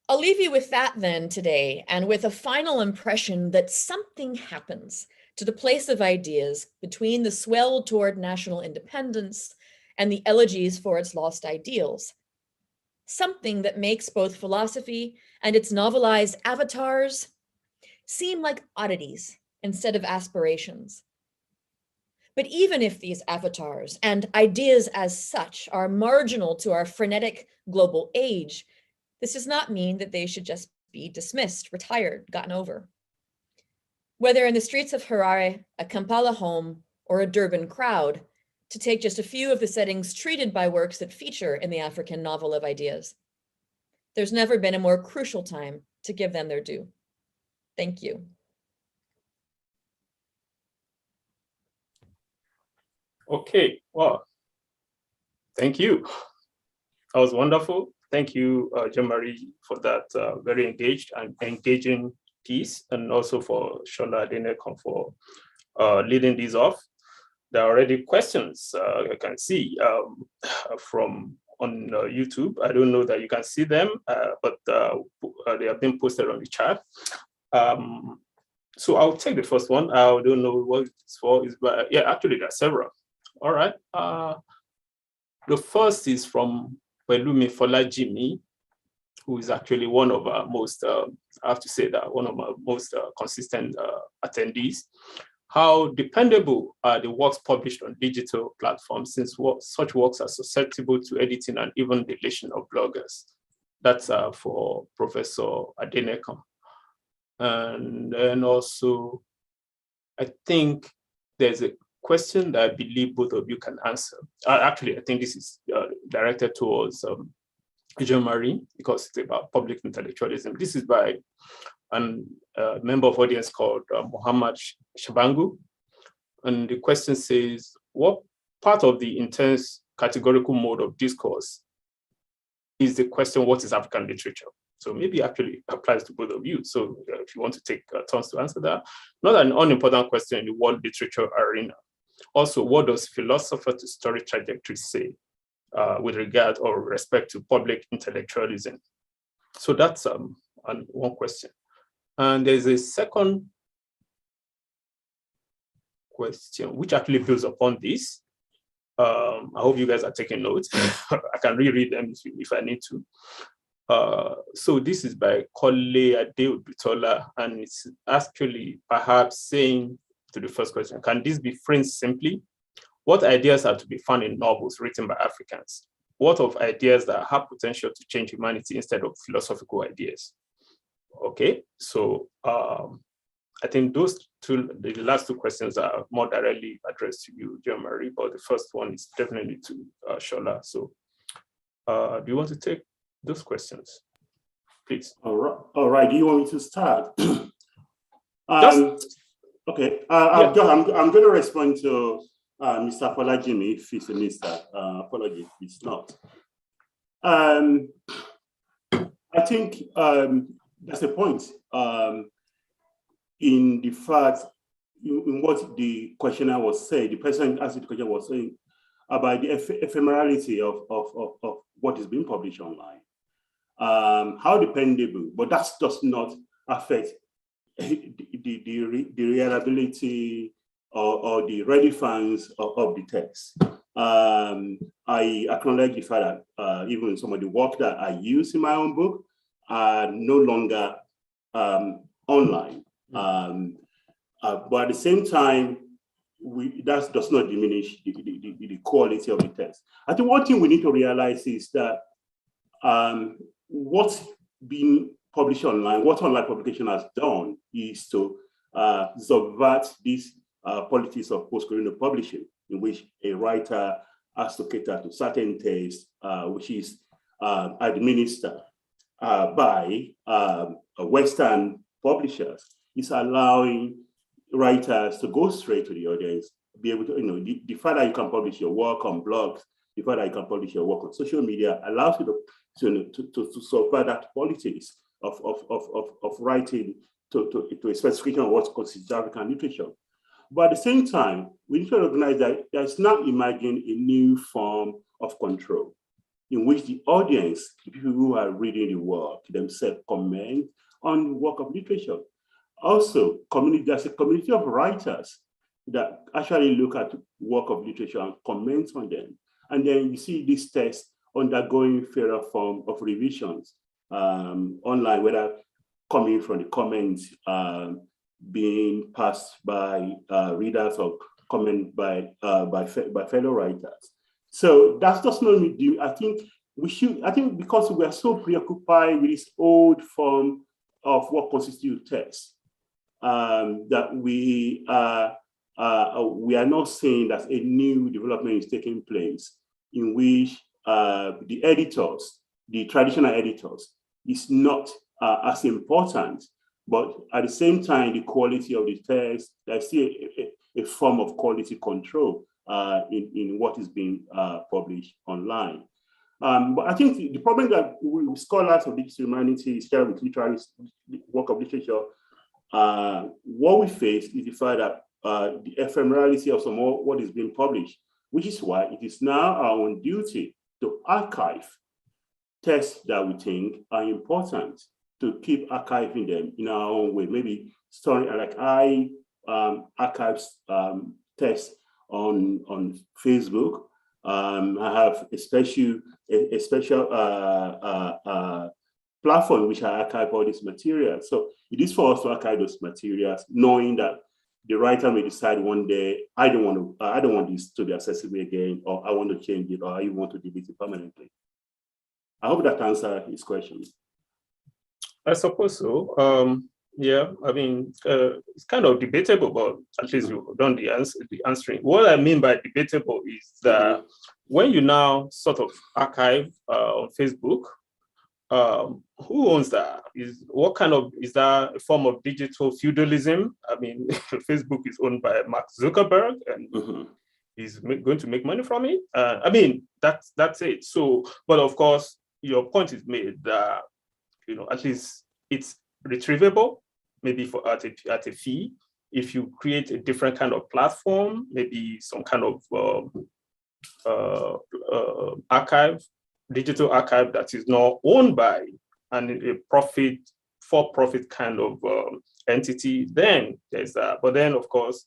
I'll leave you with that then today, and with a final impression that something happens to the place of ideas between the swell toward national independence and the elegies for its lost ideals. Something that makes both philosophy and its novelized avatars seem like oddities instead of aspirations. But even if these avatars and ideas as such are marginal to our frenetic global age, this does not mean that they should just be dismissed, retired, gotten over. Whether in the streets of Harare, a Kampala home, or a Durban crowd, to take just a few of the settings treated by works that feature in the African novel of ideas. There's never been a more crucial time to give them their due. Thank you. Okay, well, thank you. That was wonderful. Thank you, Jeanne-Marie, for that very engaged and engaging piece, and also for Shola Adenekan for leading these off. There are already questions I can see from on YouTube. I don't know that you can see them, but they have been posted on the chat. So I'll take the first one. I don't know what it's for. Yeah, actually there are several. All right. The first is from Pelumi Folajimi, who is actually one of our most, I have to say that, one of our most consistent attendees. How dependable are the works published on digital platforms, since such works are susceptible to editing and even deletion of bloggers? That's for Professor Adenekan. And then also, I think there's a question that I believe both of you can answer. Actually, I think this is directed towards Jeanne-Marie, because it's about public intellectualism. This is by a member of audience called Muhammad Shabangu. And the question says, what part of the intense categorical mode of discourse is the question, what is African literature? So maybe actually applies to both of you. So if you want to take turns to answer that. Not an unimportant question in the world literature arena. Also, what does philosopher to story trajectory say with regard or respect to public intellectualism? So that's one question. And there's a second question, which actually builds upon this. I hope you guys are taking notes. I can reread them if I need to. So this is by Kole Adeodutola, and it's actually perhaps saying to the first question, can this be framed simply? What ideas are to be found in novels written by Africans? What of ideas that have potential to change humanity instead of philosophical ideas? Okay, so I think those two, the last two questions are more directly addressed to you, Jeanne-Marie, but the first one is definitely to Shola. So do you want to take those questions, please? All right. Do you want me to start? Okay. I'm going to respond to Mr. Folajimi if he's a minister. Apologies, he's not. I think that's a point in the fact, in what the questioner was saying, the person asking the question was saying about the ephemerality of what is being published online. How dependable, but that does not affect the reliability or the relevance of the text. I acknowledge the fact that even some of the work that I use in my own book are no longer online. But at the same time, that does not diminish the quality of the text. I think one thing we need to realize is that what's being published online, what online publication has done is to subvert these politics of post-colonial publishing, in which a writer has to cater to certain tastes, which is administered by Western publishers. It's allowing writers to go straight to the audience, be able to, the fact that you can publish your work on blogs, the fact that you can publish your work on social media allows you to subvert that politics of writing to a specification of what constitutes African literature. But at the same time, we need to recognize that there's now emerging a new form of control in which the audience, the people who are reading the work themselves, comment on the work of literature. Also, there's a community of writers that actually look at work of literature and comment on them. And then you see this text undergoing further form of revisions online, whether coming from the comments being passed by readers or comment by fellow writers. So that does not mean, I think because we are so preoccupied with this old form of what constitutes text, that we are not saying that a new development is taking place in which the editors, the traditional editors, is not as important, but at the same time, the quality of the text, there's still a form of quality control in what is being published online. But I think the problem that scholars of digital humanities share with literary work of literature, what we face is the fact that the ephemerality of some of what is being published, which is why it is now our own duty to archive texts that we think are important, to keep archiving them in our own way. Maybe story, like I archive texts on Facebook. I have a special platform which I archive all these materials. So it is for us to archive those materials, knowing that the writer may decide one day, I don't want this to be accessible again, or I want to change it, or I even want to delete it permanently. I hope that answers his question. I suppose so. Yeah, I mean, it's kind of debatable, but at least you've done the answering. What I mean by debatable is that when you now sort of archive on Facebook, who owns that? Is that a form of digital feudalism? I mean, Facebook is owned by Mark Zuckerberg, and he's going to make money from it. I mean, that's it. So, but of course, your point is made that, you know, at least it's retrievable, maybe at a fee. If you create a different kind of platform, maybe some kind of archive, digital archive that is not owned by a for-profit kind of entity, then there's that. But then, of course,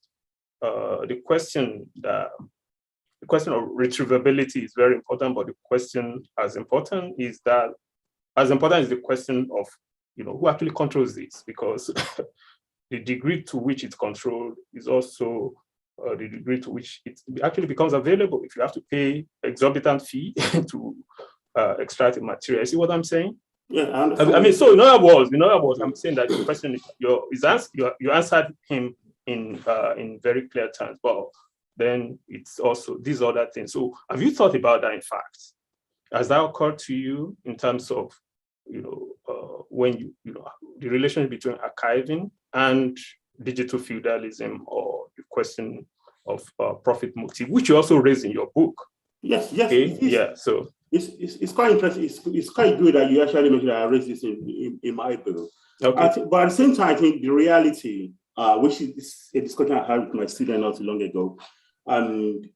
the question of retrievability is very important. But the question as important is the question of, you know, who actually controls this, because the degree to which it's controlled is also the degree to which it actually becomes available. If you have to pay exorbitant fee to extract the material, you see what I'm saying? Yeah, I mean, so in other words, I'm saying that the question you answered him in very clear terms, but then it's also these other things. So have you thought about that? In fact, has that occurred to you in terms of, you know, when you know the relationship between archiving and digital feudalism, or the question of profit motive, which you also raise in your book? Yes. Okay? Yeah. So it's quite interesting. It's quite good that you actually mentioned that I raised this in my book. Okay. But at the same time, I think the reality, which is a discussion I had with my student not too long ago,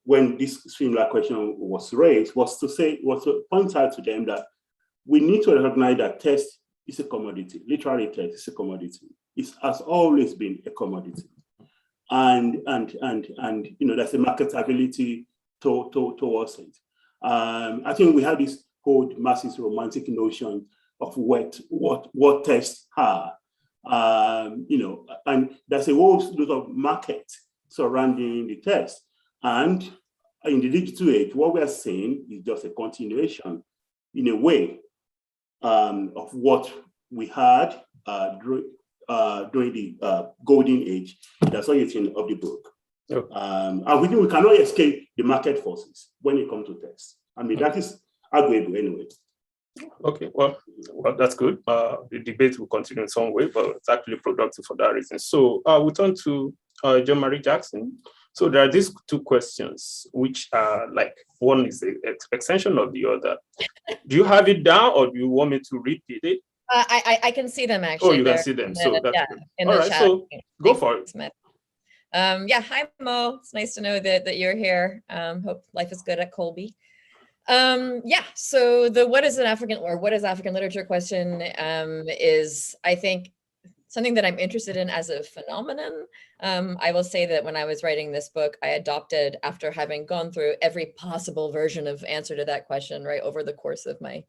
when this similar question was raised, was to point out to them that we need to recognize that text is a commodity. Literary text is a commodity. It has always been a commodity, and you know, there's a marketability towards it. I think we have this whole Marxist romantic notion of what texts are, you know, and there's a whole lot of market surrounding the text. And in the digital age, what we are seeing is just a continuation, in a way, of what we had during the golden age. That's what you think of the book. Okay. And we think we cannot escape the market forces when it comes to text. I mean, that is arguable anyway. Okay, well, that's good. The debate will continue in some way, but it's actually productive for that reason. So we turn to Jeanne-Marie Jackson. So there are these two questions, which are like, one is the extension of the other. Do you have it down, or do you want me to repeat it? I can see them actually. Oh, you can see them. So that's good. All right, chat. So go for it. Yeah, hi Mo. It's nice to know that you're here. Hope life is good at Colby. Yeah, so what is African literature question is, I think, something that I'm interested in as a phenomenon. I will say that when I was writing this book, I adopted, after having gone through every possible version of answer to that question, right, over the course of my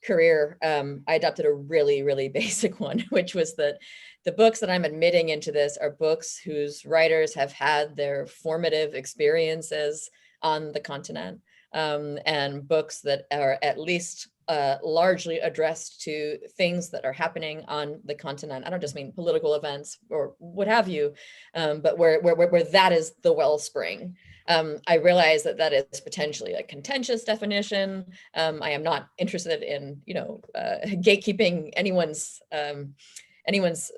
career, I adopted a really, really basic one, which was that the books that I'm admitting into this are books whose writers have had their formative experiences on the continent, and books that are at least largely addressed to things that are happening on the continent. I don't just mean political events or what have you, but where that is the wellspring. I realize that is potentially a contentious definition. I am not interested in, gatekeeping anyone's anyone's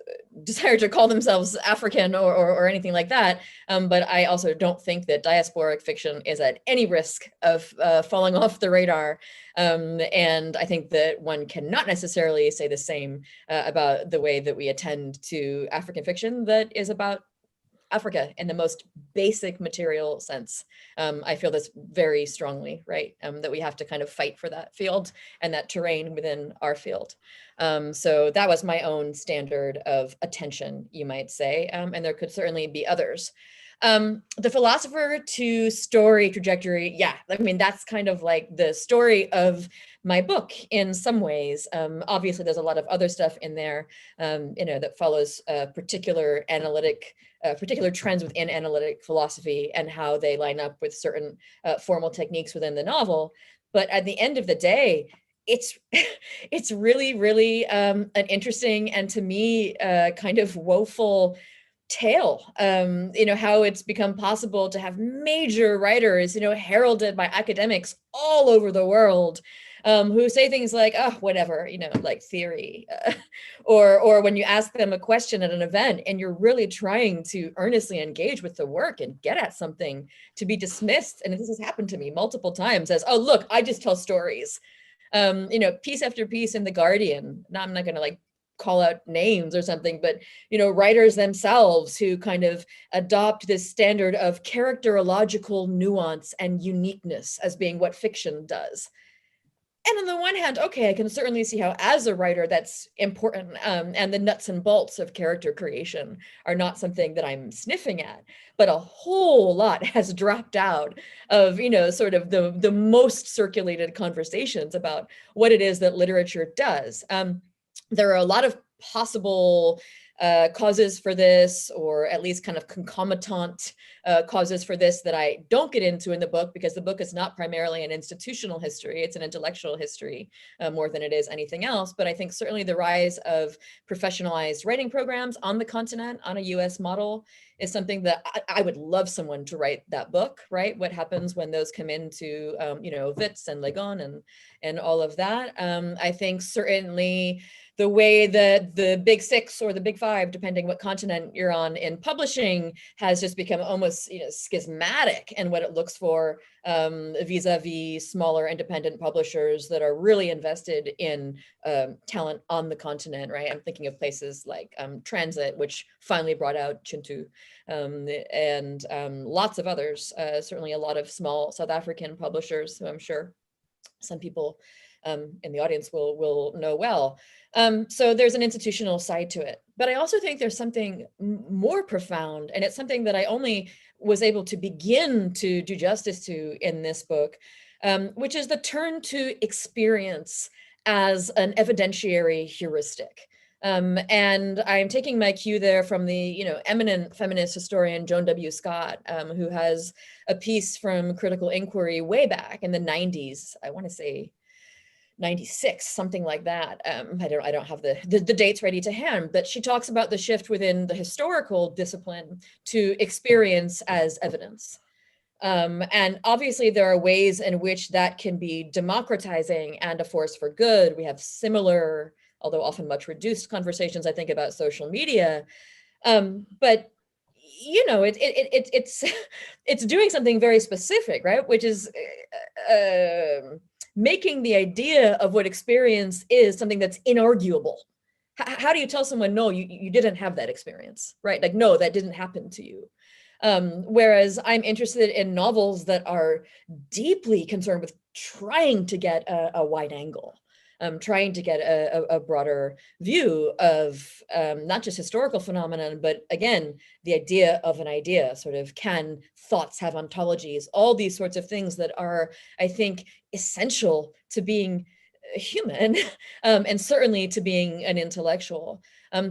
desire to call themselves African or anything like that. But I also don't think that diasporic fiction is at any risk of falling off the radar. And I think that one cannot necessarily say the same about the way that we attend to African fiction that is about Africa in the most basic material sense. I feel this very strongly, right? That we have to kind of fight for that field and that terrain within our field. So that was my own standard of attention, you might say, and there could certainly be others. The philosopher to story trajectory, yeah, I mean, that's kind of like the story of my book in some ways. Obviously, there's a lot of other stuff in there, that follows particular trends within analytic philosophy and how they line up with certain formal techniques within the novel. But at the end of the day, it's really, really an interesting and to me kind of woeful tale, how it's become possible to have major writers, heralded by academics all over the world, who say things like, oh, whatever, like theory, or when you ask them a question at an event and you're really trying to earnestly engage with the work and get at something, to be dismissed. And this has happened to me multiple times as, oh, look, I just tell stories. Piece after piece in The Guardian. Now I'm not going to like call out names or something, but writers themselves who kind of adopt this standard of characterological nuance and uniqueness as being what fiction does. And on the one hand, okay, I can certainly see how as a writer that's important, and the nuts and bolts of character creation are not something that I'm sniffing at, but a whole lot has dropped out of, sort of the most circulated conversations about what it is that literature does. There are a lot of possible causes for this, or at least kind of concomitant causes for this that I don't get into in the book, because the book is not primarily an institutional history, it's an intellectual history more than it is anything else. But I think certainly the rise of professionalized writing programs on the continent on a US model is something that I would love someone to write that book, right? What happens when those come into, Wits and Legon and all of that. I think certainly the way that the big six or the big five, depending what continent you're on in publishing, has just become almost schismatic in what it looks for vis-a-vis smaller independent publishers that are really invested in talent on the continent, right? I'm thinking of places like Transit, which finally brought out Chintu, and lots of others, certainly a lot of small South African publishers who I'm sure some people in the audience will know well. So there's an institutional side to it, but I also think there's something more profound, and it's something that I only was able to begin to do justice to in this book, which is the turn to experience as an evidentiary heuristic. And I'm taking my cue there from the eminent feminist historian Joan W. Scott, who has a piece from Critical Inquiry way back in the 90s, I want to say 96, something like that. I don't have the dates ready to hand, but she talks about the shift within the historical discipline to experience as evidence. And obviously there are ways in which that can be democratizing and a force for good. We have similar, although often much reduced, conversations, I think, about social media. But it's doing something very specific, right? Which is making the idea of what experience is something that's inarguable. How do you tell someone, no, you didn't have that experience, right? Like, no, that didn't happen to you. Whereas I'm interested in novels that are deeply concerned with trying to get a wide angle, trying to get a broader view of not just historical phenomenon, but again, the idea of an idea, sort of, can thoughts have ontologies, all these sorts of things that are, I think, essential to being human, and certainly to being an intellectual.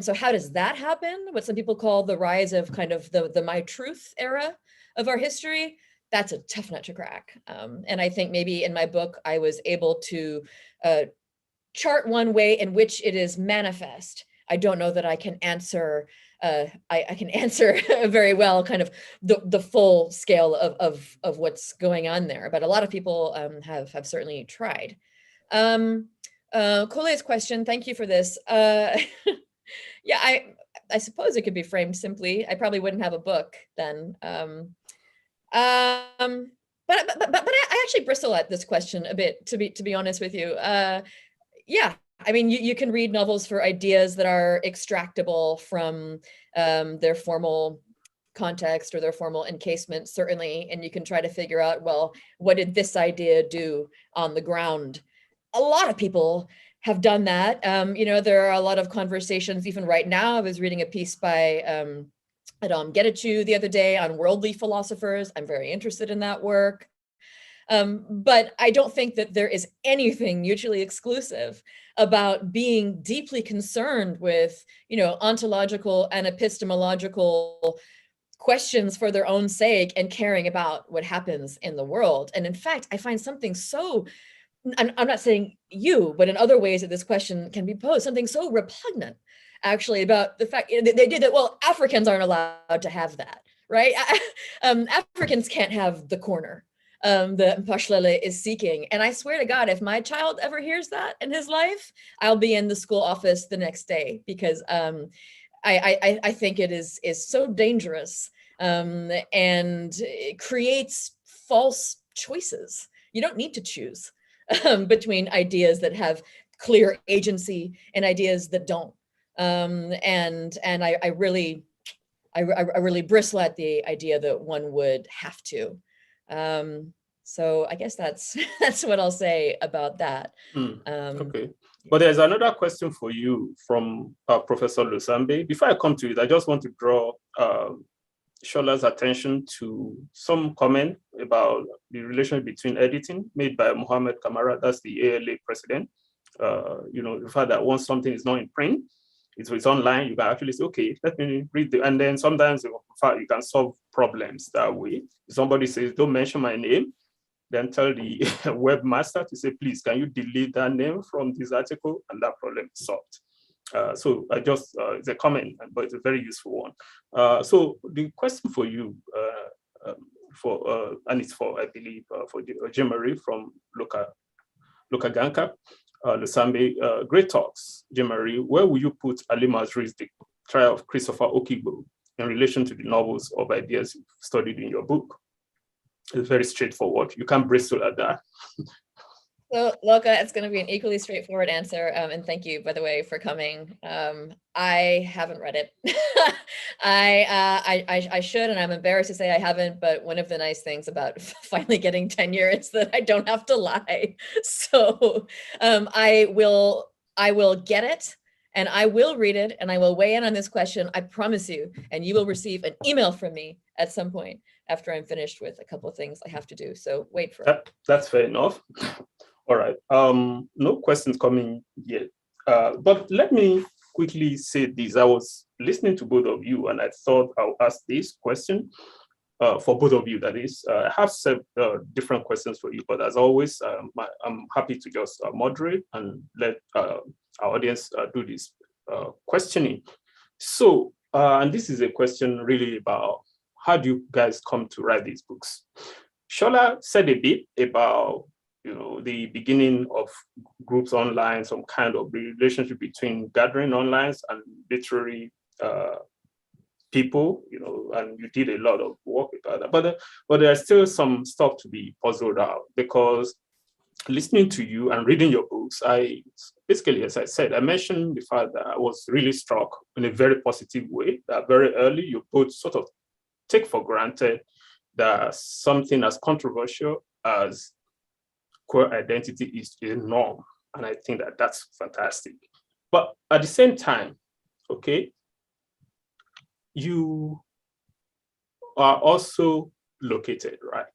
So how does that happen? What some people call the rise of kind of the my truth era of our history. That's a tough nut to crack. And I think maybe in my book, I was able to chart one way in which it is manifest. I don't know that I can answer, I can answer very well kind of the full scale of what's going on there, but a lot of people have certainly tried. Cole's question, thank you for this. Yeah, I suppose it could be framed simply. I probably wouldn't have a book then. But I actually bristle at this question a bit, to be honest with you. Yeah, I mean, you can read novels for ideas that are extractable from their formal context or their formal encasement, certainly, and you can try to figure out, well, what did this idea do on the ground? A lot of people have done that. There are a lot of conversations, even right now. I was reading a piece by Adam Getachew the other day on worldly philosophers. I'm very interested in that work. But I don't think that there is anything mutually exclusive about being deeply concerned with, ontological and epistemological questions for their own sake and caring about what happens in the world. And in fact, I find something so, I'm not saying you, but in other ways that this question can be posed, something so repugnant actually about the fact they did that. Well, Africans aren't allowed to have that, right? Africans can't have the corner that Mpashlele is seeking. And I swear to God, if my child ever hears that in his life, I'll be in the school office the next day, because I think it is so dangerous, and it creates false choices. You don't need to choose between ideas that have clear agency and ideas that don't. And I really bristle at the idea that one would have to. So I guess that's what I'll say about that. Okay. But there's another question for you from Professor Lusambe. Before I come to it, I just want to draw Shola's attention to some comment about the relation between editing made by Mohammed Kamara, that's the ALA president. The fact that once something is not in print, it's online, you can actually say, okay, let me read it. And then sometimes you can solve problems that way. If somebody says, don't mention my name, then tell the webmaster to say, please, can you delete that name from this article? And that problem is solved. So I just, it's a comment, but it's a very useful one. So the question for you, and it's for, I believe, for Jeanne-Marie from Lukaganka, Lusambe, great talks, Jeanne-Marie. Where will you put Ali Masri's The Trial of Christopher Okigbo in relation to the novels of ideas you've studied in your book? It's very straightforward. You can't bristle at that. So, Loka, it's going to be an equally straightforward answer. And thank you, by the way, for coming. I haven't read it. I should, and I'm embarrassed to say I haven't. But one of the nice things about finally getting tenure is that I don't have to lie. So I will get it, and I will read it, and I will weigh in on this question. I promise you. And you will receive an email from me at some point after I'm finished with a couple of things I have to do. So wait for it. That's fair enough. All right. No questions coming yet. But let me quickly say this. I was listening to both of you, and I thought I'll ask this question for both of you, that is. I have several different questions for you, but as always, I'm happy to just moderate and let our audience do this questioning. So, and this is a question really about how do you guys come to write these books? Shola said a bit about the beginning of groups online, some kind of relationship between gathering online and literary people, and you did a lot of work about that. But there's still some stuff to be puzzled out, because listening to you and reading your books, I basically, as I said, I mentioned the fact that I was really struck in a very positive way that very early you both sort of take for granted that something as controversial as queer identity is a norm. And I think that that's fantastic. But at the same time, okay, you are also located, right?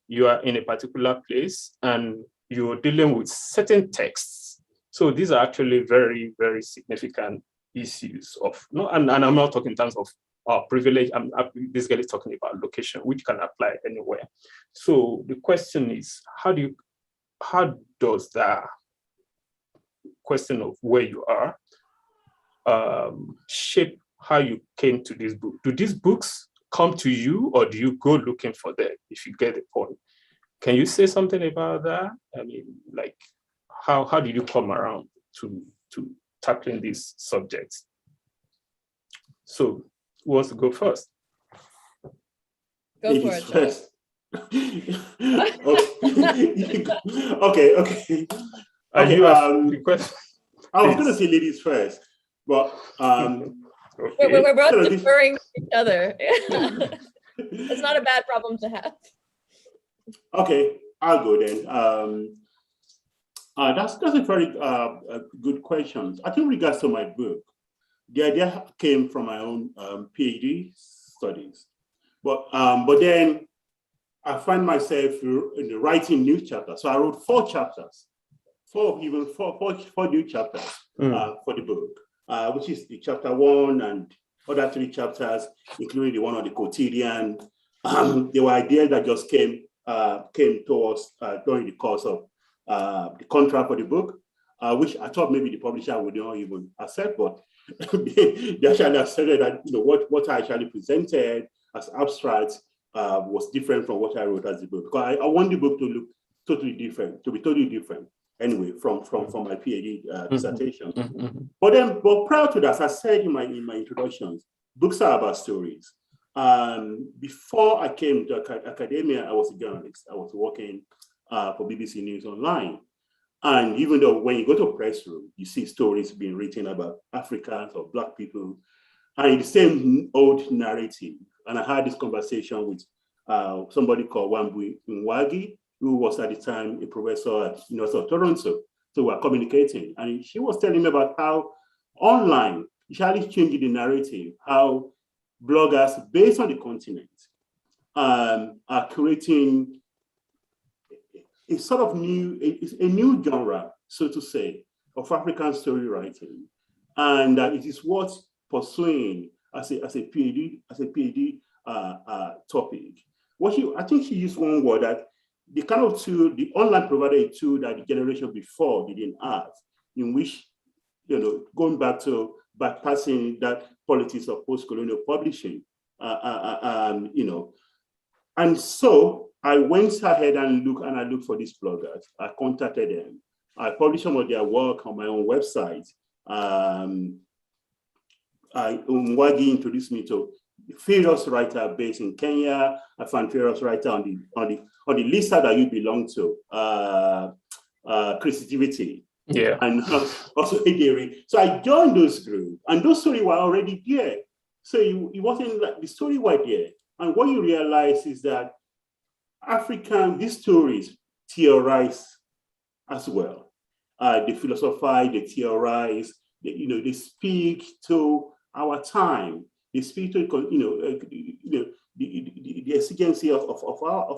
You are in a particular place and you're dealing with certain texts. So these are actually very, very significant issues and I'm not talking in terms of privilege. I'm basically talking about location, which can apply anywhere. So the question is, how does that question of where you are shape how you came to this book? Do these books come to you, or do you go looking for them, if you get the point? Can you say something about that? I mean, how did you come around to tackling these subjects? So who wants to go first? Go for it, Shola. First. Okay. Are Okay, you request? I was going to say ladies first, but Okay. We're both So deferring to each other. It's not a bad problem to have. Okay, I'll go then. That's a very good question. I think in regards to my book, the idea came from my own PhD studies, but then I find myself writing new chapters. So I wrote four new chapters for the book, which is the chapter 1 and other 3 chapters, including the one on the quotidian. There were ideas that just came to us during the course of the contract for the book, which I thought maybe the publisher would not even accept, but they actually accepted that what I actually presented as abstract was different from what I wrote as the book. Because I want the book to look totally different, to be totally different anyway from my PhD dissertation. But prior to that, as I said in my introductions, books are about stories. Before I came to academia, I was a journalist. I was working for BBC News Online. And even though when you go to a press room, you see stories being written about Africans or Black people, and in the same old narrative. And I had this conversation with somebody called Wambu Nwagi, who was at the time a professor at University of Toronto. So we were communicating, and she was telling me about how online, Charlie changing the narrative, how bloggers based on the continent are creating a sort of a new genre, so to say, of African story writing, and it is worth pursuing as a PhD topic. I think she used one word that the kind of tool, the online provided a tool that the generation before didn't have, in which, going back to bypassing that politics of post-colonial publishing, and so I went ahead and looked for these bloggers. I contacted them. I published some of their work on my own website. Mwagi introduced me to a famous writer based in Kenya. I found famous writer on the list that you belong to, Creativity. Yeah. And also Ideri. So I joined those groups, and those stories were already there. So it wasn't like the story were there. And what you realize is that these stories theorize as well. They philosophize, they theorize, they speak to our time. They speak to the exigency of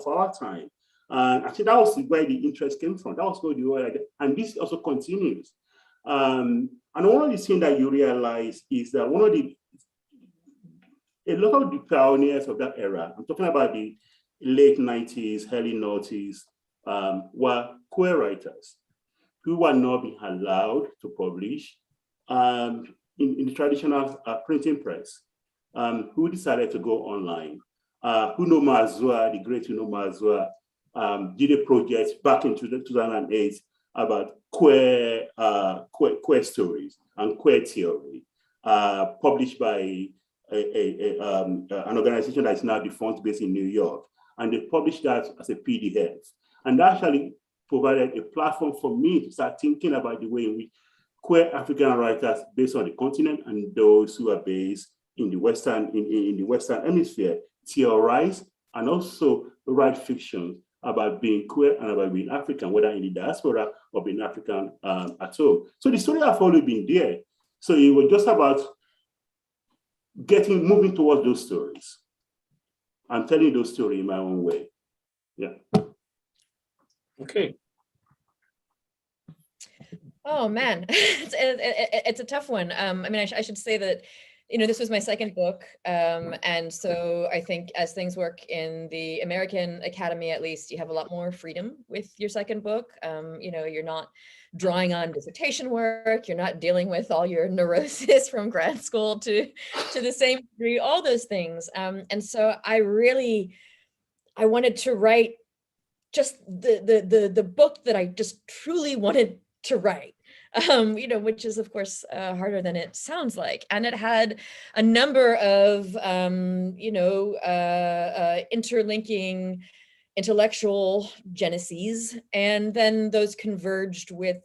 our time. And I think that was where the interest came from. That was where and this also continues. And one of the things that you realize is that a lot of the pioneers of that era, I'm talking about the late 90s, early noughties, were queer writers who were not being allowed to publish in the traditional printing press, who decided to go online. Uno Mazua, the great Uno Mazua, did a project back in 2008 about queer stories and queer theory, published by an organization that is now defunct, based in New York. And they published that as a PDF. And that actually provided a platform for me to start thinking about the way in which queer African writers based on the continent and those who are based in the Western Hemisphere theorize and also write fiction about being queer and about being African, whether in the diaspora or being African at home. So the story have always been there. So it was just about moving towards those stories. I'm telling those stories in my own way. Yeah. Okay. Oh man, it's a tough one. I mean, I should say that, this was my second book. And so I think as things work in the American Academy, at least, you have a lot more freedom with your second book. You're not drawing on dissertation work, you're not dealing with all your neurosis from grad school to the same degree, all those things. And so I wanted to write just the book that I just truly wanted to write. which is of course harder than it sounds like. And it had a number of, interlinking intellectual geneses, and then those converged with,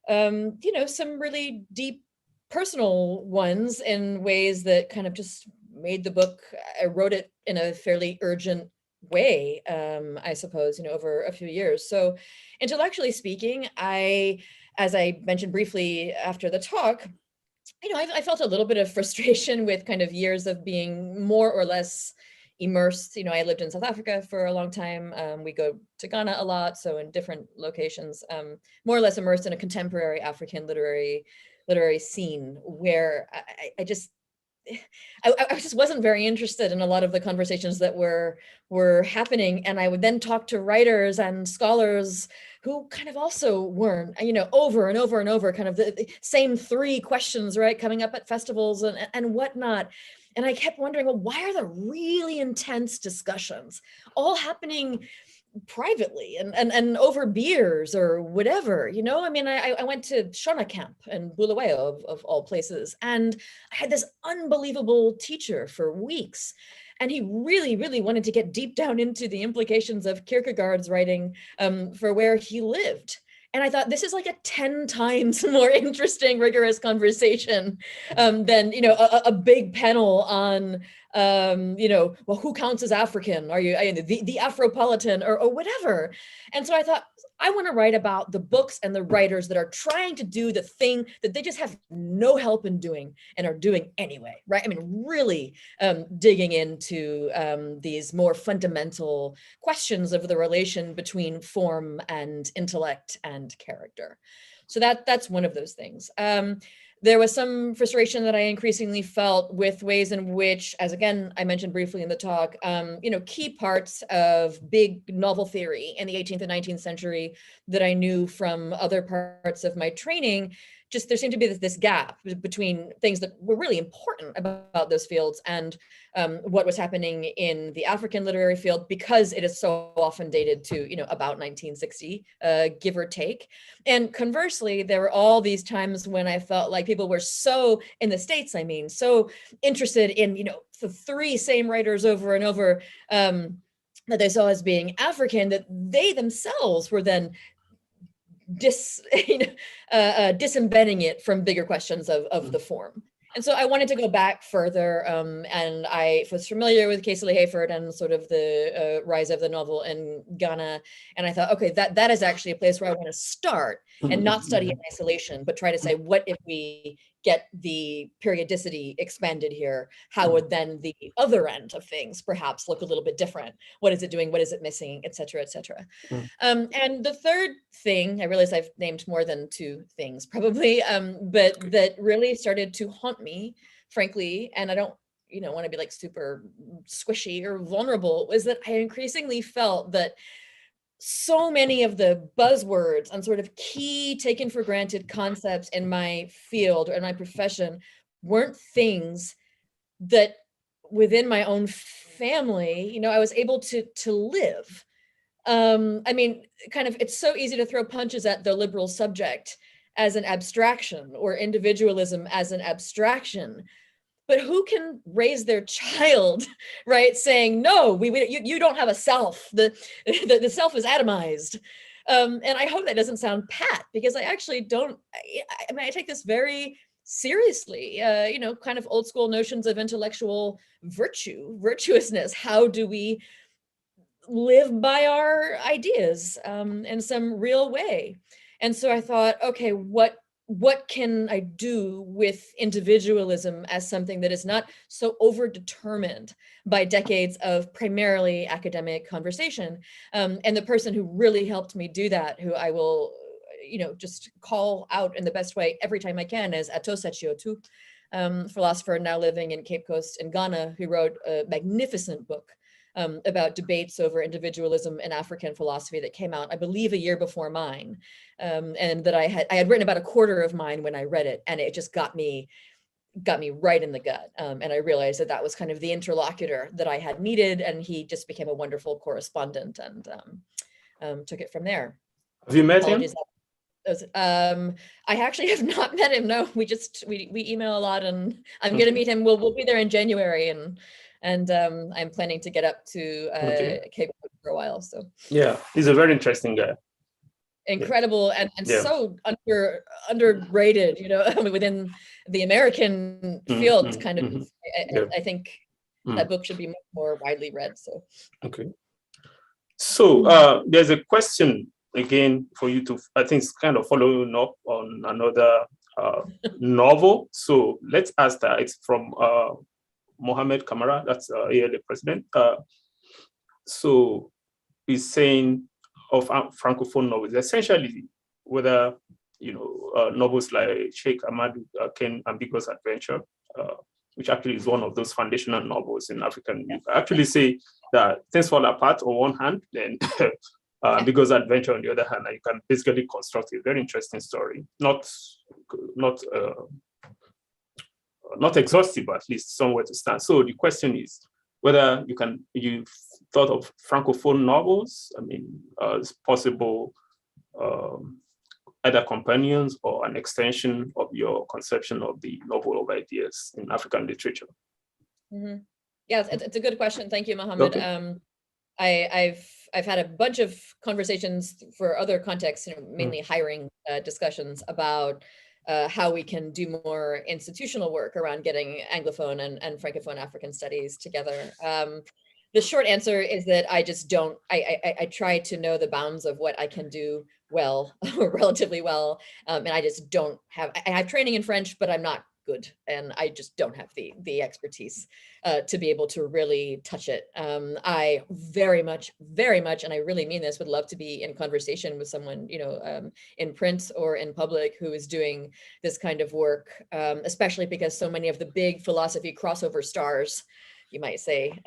some really deep personal ones in ways that kind of just made the book. I wrote it in a fairly urgent way, I suppose, over a few years. So intellectually speaking, as I mentioned briefly after the talk, I felt a little bit of frustration with kind of years of being more or less immersed. I lived in South Africa for a long time. We go to Ghana a lot, so in different locations, more or less immersed in a contemporary African literary scene where I just wasn't very interested in a lot of the conversations that were happening. And I would then talk to writers and scholars who kind of also weren't, over and over and over, kind of the same three questions, right, coming up at festivals and whatnot. And I kept wondering, well, why are the really intense discussions all happening privately and over beers or whatever, I went to Shona camp in Bulawayo of all places, and I had this unbelievable teacher for weeks, and he really, really wanted to get deep down into the implications of Kierkegaard's writing for where he lived. And I thought, this is like a 10 times more interesting, rigorous conversation than, a big panel on, well, who counts as African? Are you the Afropolitan or whatever? And so I thought, I want to write about the books and the writers that are trying to do the thing that they just have no help in doing and are doing anyway, right? I mean, really digging into these more fundamental questions of the relation between form and intellect and character. So that's one of those things. There was some frustration that I increasingly felt with ways in which, as again, I mentioned briefly in the talk, key parts of big novel theory in the 18th and 19th century that I knew from other parts of my training, just there seemed to be this gap between things that were really important about those fields and what was happening in the African literary field, because it is so often dated to, about 1960, give or take. And conversely, there were all these times when I felt like people were so, in the States, so interested in, the three same writers over and over that they saw as being African, that they themselves were then disembedding it from bigger questions of the form. And so I wanted to go back further, and I was familiar with Casey Hayford and sort of the rise of the novel in Ghana. And I thought, okay, that is actually a place where I want to start and not study in isolation, but try to say, what if we get the periodicity expanded here? How would then the other end of things perhaps look a little bit different? What is it doing? What is it missing? Et cetera, et cetera. And the third thing, I realize I've named more than two things probably, but that really started to haunt me, frankly, and I don't, want to be like super squishy or vulnerable, was that I increasingly felt that so many of the buzzwords and sort of key taken for granted concepts in my field or in my profession weren't things that within my own family, I was able to live. Kind of, it's so easy to throw punches at the liberal subject as an abstraction or individualism as an abstraction. But who can raise their child, right, saying, no, you don't have a self, the self is atomized. And I hope that doesn't sound pat, because I actually don't, I take this very seriously, kind of old school notions of intellectual virtuousness. How do we live by our ideas in some real way? And so I thought, okay, what can I do with individualism as something that is not so overdetermined by decades of primarily academic conversation? And the person who really helped me do that, who I will, just call out in the best way every time I can, is Atosa Chiotu, philosopher now living in Cape Coast in Ghana, who wrote a magnificent book about debates over individualism in African philosophy that came out, I believe, a year before mine, and that I had written about a quarter of mine when I read it, and it just got me right in the gut, and I realized that was kind of the interlocutor that I had needed, and he just became a wonderful correspondent, and took it from there. Have you met him? I actually have not met him. No, we email a lot, and I'm going to meet him. We'll be there in January, and I'm planning to get up to Cape Cod for a while. So yeah, he's a very interesting guy. Incredible and so underrated, within the American field, kind of. I think that book should be much more widely read. So okay. So there's a question again for you to, I think it's kind of following up on another novel. So let's ask that. It's from Mohamed Kamara, that's ALA president. So he's saying of Francophone novels, essentially whether, novels like Sheikh Ahmadu Ken Ambiguous Adventure, which actually is one of those foundational novels in African youth. I actually say that things fall apart on one hand, then Ambiguous Adventure on the other hand, and you can basically construct a very interesting story. Not exhaustive, but at least somewhere to start. So the question is whether you've thought of Francophone novels, as possible either companions or an extension of your conception of the novel of ideas in African literature. Mm-hmm. Yes, it's a good question. Thank you, Mohammed. Okay. I've had a bunch of conversations for other contexts, mainly hiring discussions about how we can do more institutional work around getting Anglophone and Francophone African studies together. The short answer is that I just don't, I try to know the bounds of what I can do well, or relatively well, and I just don't have, I have training in French, but I'm not good, and I just don't have the expertise to be able to really touch it. I very much, and I really mean this, would love to be in conversation with someone, in print or in public who is doing this kind of work, especially because so many of the big philosophy crossover stars, you might say,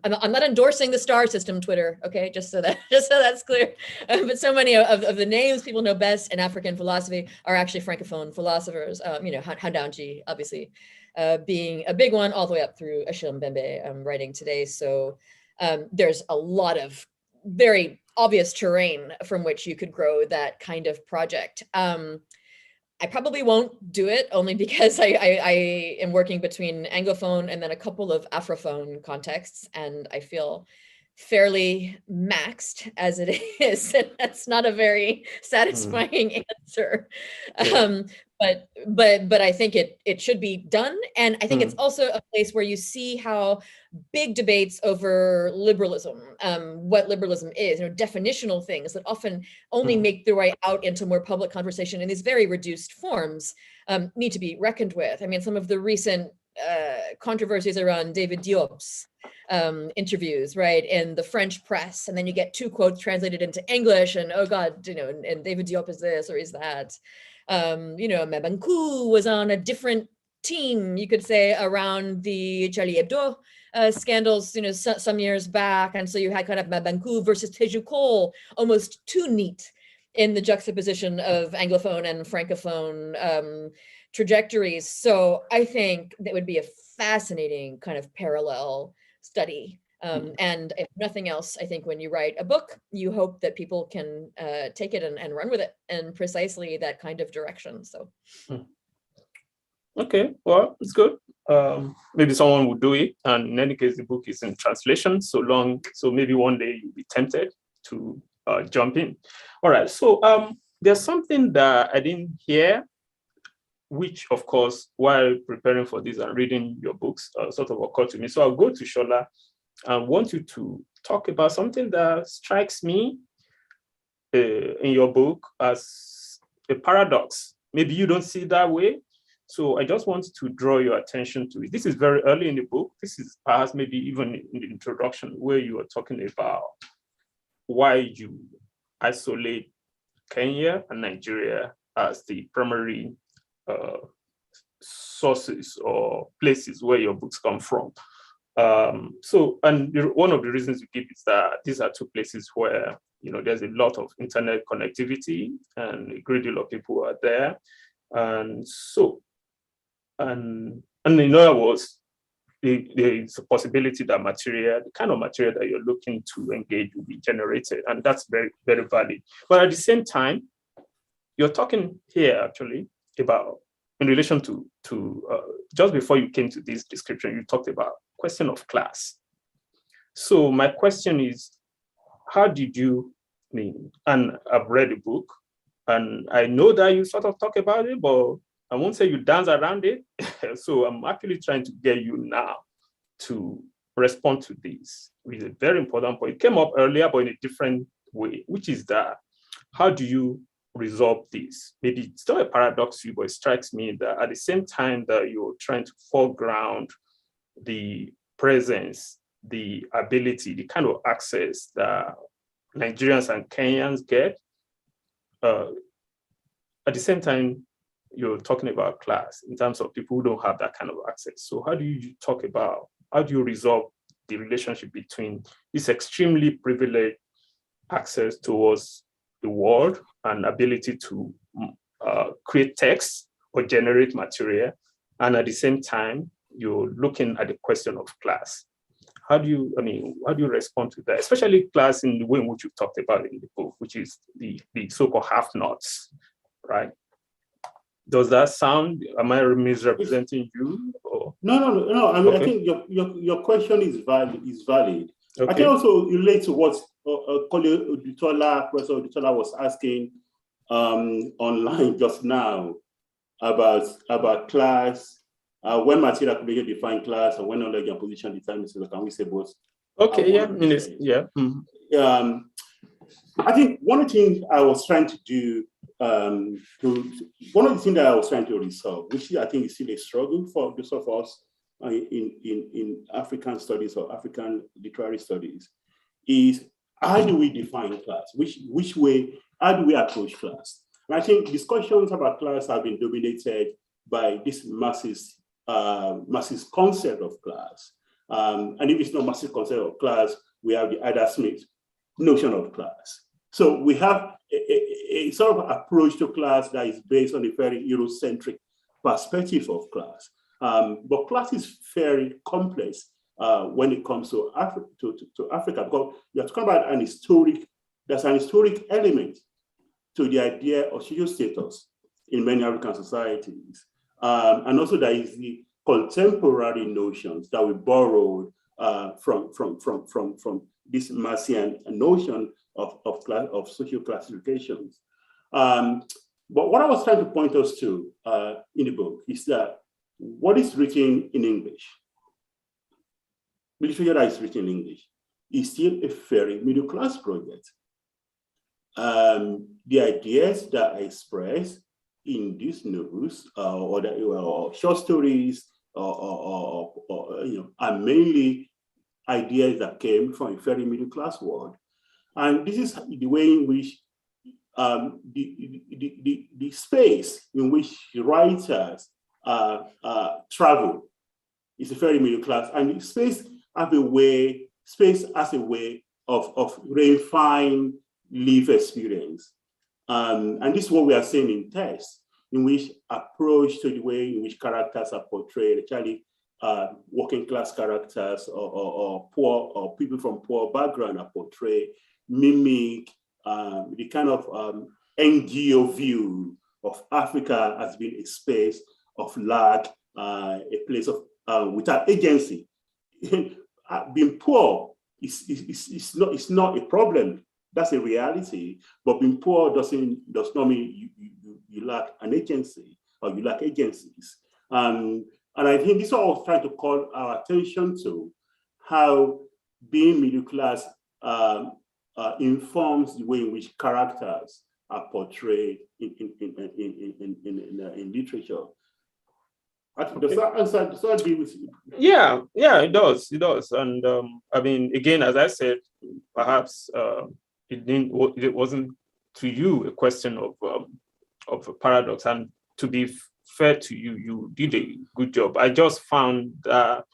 I'm not endorsing the star system, Twitter, okay, just so that's clear. But so many of the names people know best in African philosophy are actually Francophone philosophers. Handanji, obviously, being a big one, all the way up through Achille Mbembe, writing today. So there's a lot of very obvious terrain from which you could grow that kind of project. I probably won't do it, only because I am working between Anglophone and then a couple of Afrophone contexts, and I feel fairly maxed as it is, and that's not a very satisfying answer. But I think it should be done, and I think it's also a place where you see how big debates over liberalism, what liberalism is, definitional things that often only make their way out into more public conversation in these very reduced forms, need to be reckoned with. I mean, some of the recent controversies around David Diop's interviews, right, in the French press, and then you get two quotes translated into English, and oh God, and David Diop is this or is that. Mabankou was on a different team, you could say, around the Charlie Hebdo scandals, some years back. And so you had kind of Mabankou versus Teju Cole, almost too neat in the juxtaposition of Anglophone and Francophone trajectories. So I think that would be a fascinating kind of parallel study. And if nothing else, I think when you write a book, you hope that people can take it and run with it in precisely that kind of direction. So. Okay, well, it's good. Maybe someone will do it. And in any case, the book is in translation so maybe one day you'll be tempted to jump in. All right, so there's something that I didn't hear, which of course, while preparing for this and reading your books, sort of occurred to me. So I'll go to Shola. I want you to talk about something that strikes me in your book as a paradox. Maybe you don't see it that way. So I just want to draw your attention to it. This is very early in the book. This is perhaps maybe even in the introduction where you are talking about why you isolate Kenya and Nigeria as the primary sources or places where your books come from. One of the reasons you give is that these are two places where, there's a lot of internet connectivity and a great deal of people are there. And in other words, there is a possibility that the kind of material that you're looking to engage will be generated. And that's very, very valid. But at the same time, you're talking here actually about, in relation to just before you came to this description, you talked about question of class. So my question is, how did you mean? And I've read the book, and I know that you sort of talk about it, but I won't say you dance around it. So I'm actually trying to get you now to respond to this, which is a very important point. It came up earlier, but in a different way, which is that how do you resolve this? Maybe it's not a paradox to you, but it strikes me that at the same time that you're trying to foreground the presence, the ability, the kind of access that Nigerians and Kenyans get, at the same time, you're talking about class in terms of people who don't have that kind of access. So how do you resolve the relationship between this extremely privileged access towards the world and ability to create text or generate material, and at the same time, you're looking at the question of class? How do you respond to that, especially class in the way in which you talked about in the book, which is the so-called have-nots, right? Does that sound, am I misrepresenting you? Or? No. I mean, okay. I think your question is valid. Okay. I can also relate to what colleague Professor Odutola was asking online just now about class, when material could define class, and when knowledge and position determines. So can we say both? Okay, yeah. Mm-hmm. I think one of the things I was trying to do, one of the things that I was trying to resolve, which I think is still a struggle for those of us in African studies or African literary studies, is how do we define class? Which way, how do we approach class? And I think discussions about class have been dominated by this Marxist concept of class. And if it's not Marxist concept of class, we have the Adam Smith notion of class. So we have a sort of approach to class that is based on a very Eurocentric perspective of class. But class is very complex when it comes to Africa, because you're talking about there's an historic element to the idea of social status in many African societies. And also there is the contemporary notions that we borrowed from this Marxian notion of social classifications. But what I was trying to point us to in the book is that what is written in English, literature that is written in English, is still a very middle class project. The ideas that are expressed in these novels or short stories are mainly ideas that came from a very middle class world. And this is the way in which the space in which writers travel is a very middle class, and space as a way of refined life experience. And this is what we are saying in text, in which approach to the way in which characters are portrayed, actually working class characters or poor or people from poor background are portrayed, mimic the kind of NGO view of Africa as being a space of lack, a place of without agency. Being poor is not a problem. That's a reality. But being poor does not mean you lack an agency or you lack agencies. And I think this is what I was trying to call our attention to, how being middle class informs the way in which characters are portrayed in literature. Does that agree with you? Yeah, it does. And I mean, again, as I said, perhaps it wasn't to you a question of a paradox. And to be fair to you, you did a good job. I just found that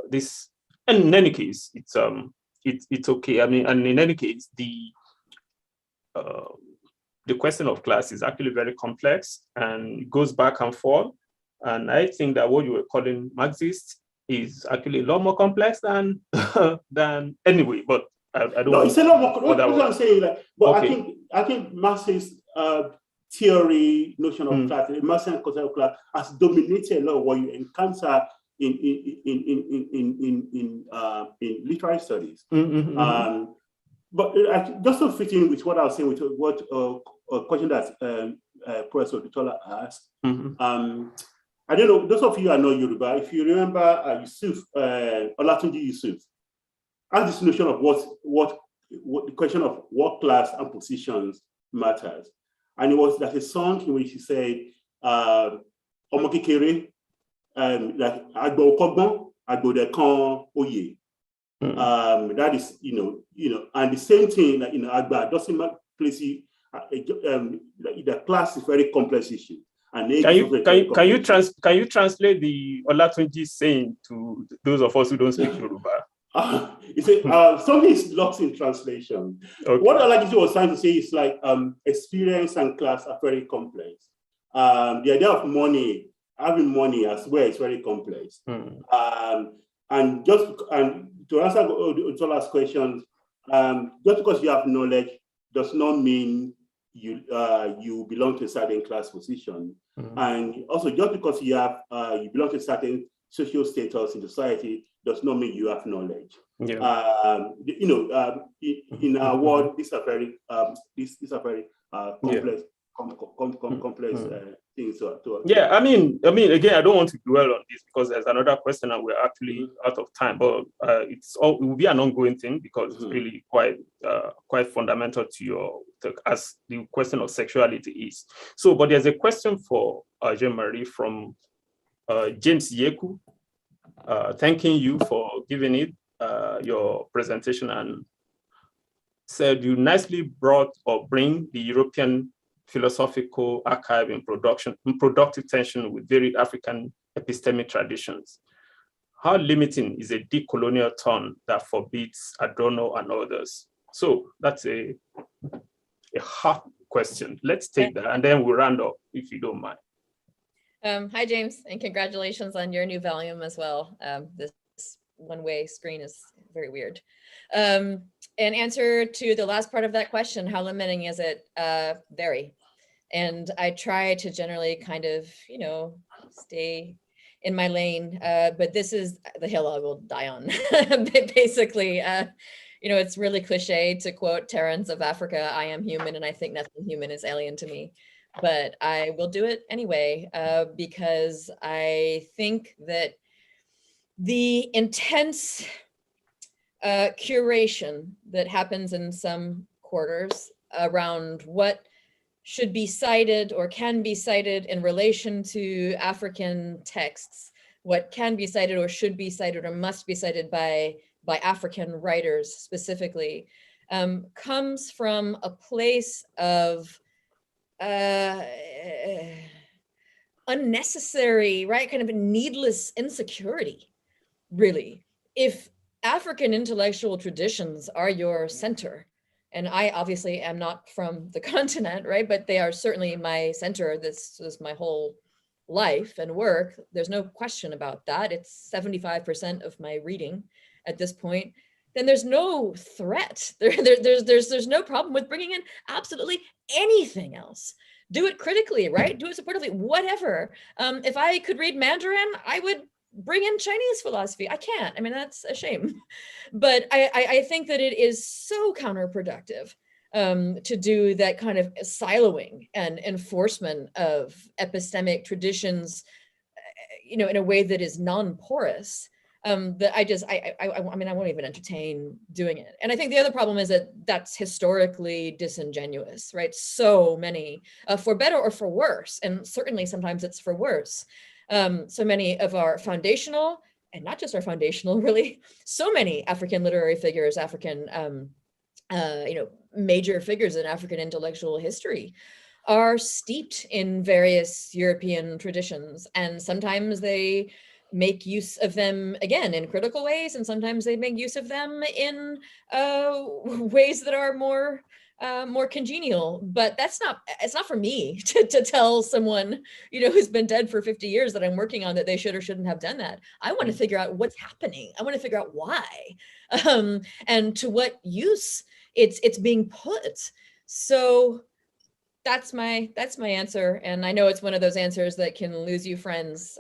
this, and in any case, it's okay. I mean, and in any case, the question of class is actually very complex and it goes back and forth. And I think that what you were calling Marxist is actually a lot more complex than anyway. But I don't. No, it's a lot more. What I'm saying, but okay. I think Marxist theory, notion of class, the Marxian concept of class has dominated a lot of what you encounter in literary studies. But just to fit in with what I was saying, with what a question that Professor Shola asked, I don't know, those of you who are not Yoruba, if you remember Yusuf, Olatunji Yusuf, has this notion of what the question of what class and positions matters. And it was like a song in which he said, Omo kekere, like agbo okogbon, agbo dekan oye. That is, and the same thing, like, agba doesn't place you, the class is very complex issue. And can you translate the Olatunji saying to those of us who don't speak Yoruba? Something is lost in translation. Okay. What Olatunji was trying to say is like experience and class are very complex. The idea of money, having money as well, is very complex. And to answer Shola's questions, just because you have knowledge does not mean you belong to a certain class position. And also, just because you belong to a certain social status in society does not mean you have knowledge. In our world, these are very complex. Complex things yeah, I mean, again, I don't want to dwell on this because there's another question and we're actually out of time. But it will be an ongoing thing because it's really quite fundamental to as the question of sexuality is. So, but there's a question for Jeanne-Marie from James Yeku, thanking you for giving it your presentation, and said you nicely bring the European philosophical archive in productive tension with varied African epistemic traditions. How limiting is a decolonial turn that forbids Adorno and others? So that's a hard question. Let's take that and then we'll round up if you don't mind. Hi, James, and congratulations on your new volume as well. This one-way screen is very weird. In answer to the last part of that question, how limiting is it? Very. And I try to generally kind of, stay in my lane, but this is the hill I will die on. Basically, it's really cliche to quote Terence of Africa, I am human and I think nothing human is alien to me. But I will do it anyway, because I think that the intense curation that happens in some quarters around what should be cited or can be cited in relation to African texts, what can be cited or should be cited or must be cited by African writers specifically, comes from a place of unnecessary, right? Kind of a needless insecurity, really. If African intellectual traditions are your center, and I obviously am not from the continent, right? But they are certainly my center. This is my whole life and work. There's no question about that. It's 75% of my reading at this point. Then there's no threat. There's no problem with bringing in absolutely anything else. Do it critically, right? Do it supportively, whatever. If I could read Mandarin, I would bring in Chinese philosophy. I can't. I mean, that's a shame. But I think that it is so counterproductive to do that kind of siloing and enforcement of epistemic traditions, in a way that is non-porous. That I mean, I won't even entertain doing it. And I think the other problem is that that's historically disingenuous, right? So many, for better or for worse, and certainly sometimes it's for worse. So many of our foundational, and not just our foundational, really, so many African literary figures, African, major figures in African intellectual history are steeped in various European traditions. And sometimes they make use of them, again, in critical ways, and sometimes they make use of them in ways that are more congenial. But it's not for me to tell someone, who's been dead for 50 years that I'm working on that they should or shouldn't have done that. I want to figure out what's happening. I want to figure out why, and to what use it's being put. So that's my answer. And I know it's one of those answers that can lose you friends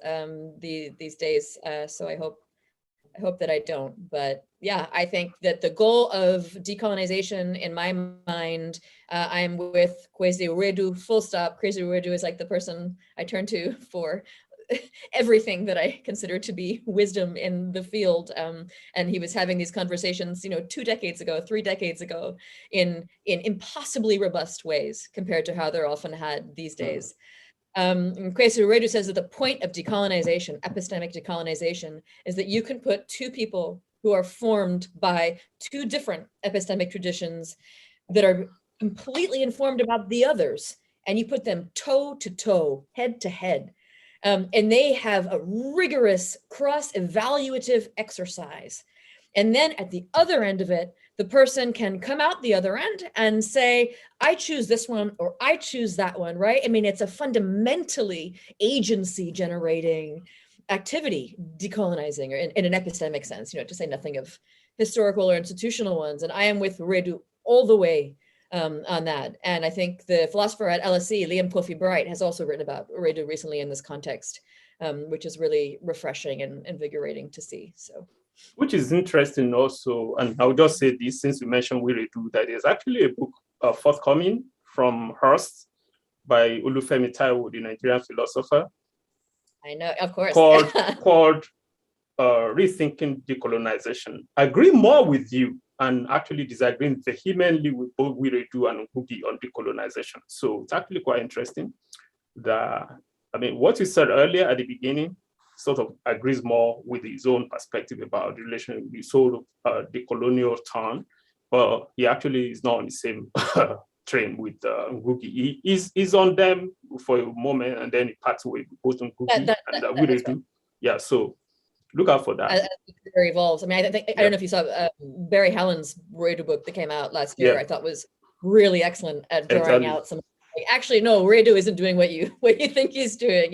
these days. So I hope that I don't. But yeah, I think that the goal of decolonization in my mind, I'm with Kwesi Uredu, full stop. Kwesi Uredu is like the person I turn to for everything that I consider to be wisdom in the field. And he was having these conversations, 2 decades ago, 3 decades ago, in impossibly robust ways compared to how they're often had these days. Kwesi Uredu says that the point of decolonization, epistemic decolonization, is that you can put two people who are formed by two different epistemic traditions that are completely informed about the others, and you put them toe to toe, head to head. And they have a rigorous cross-evaluative exercise. And then at the other end of it, the person can come out the other end and say, I choose this one or I choose that one, right? I mean, it's a fundamentally agency generating activity, decolonizing, or in an epistemic sense, to say nothing of historical or institutional ones. And I am with Uredu all the way on that. And I think the philosopher at LSE, Liam Kofi Bright, has also written about Uredu recently in this context, which is really refreshing and invigorating to see. So, which is interesting also, and I'll just say this since you mentioned Uredu, that there's actually a book forthcoming from Hearst by Olufemi Taiwo, the Nigerian philosopher. I know, of course. called Rethinking Decolonization. I agree more with you and actually disagreeing vehemently with both Uredu and Ngugi on decolonization. So it's actually quite interesting. What you said earlier at the beginning sort of agrees more with his own perspective about the relation with sort of the colonial turn, but he actually is not on the same train with Ngugi. He's on them for a moment and then he parts away with both Ngugi and Uredu. Right. Yeah, so look out for that. As the career evolves. I don't know if you saw Barry Hallen's Uredu book that came out last year. I thought was really excellent at drawing out some. Actually, no, Uredu isn't doing what you think he's doing.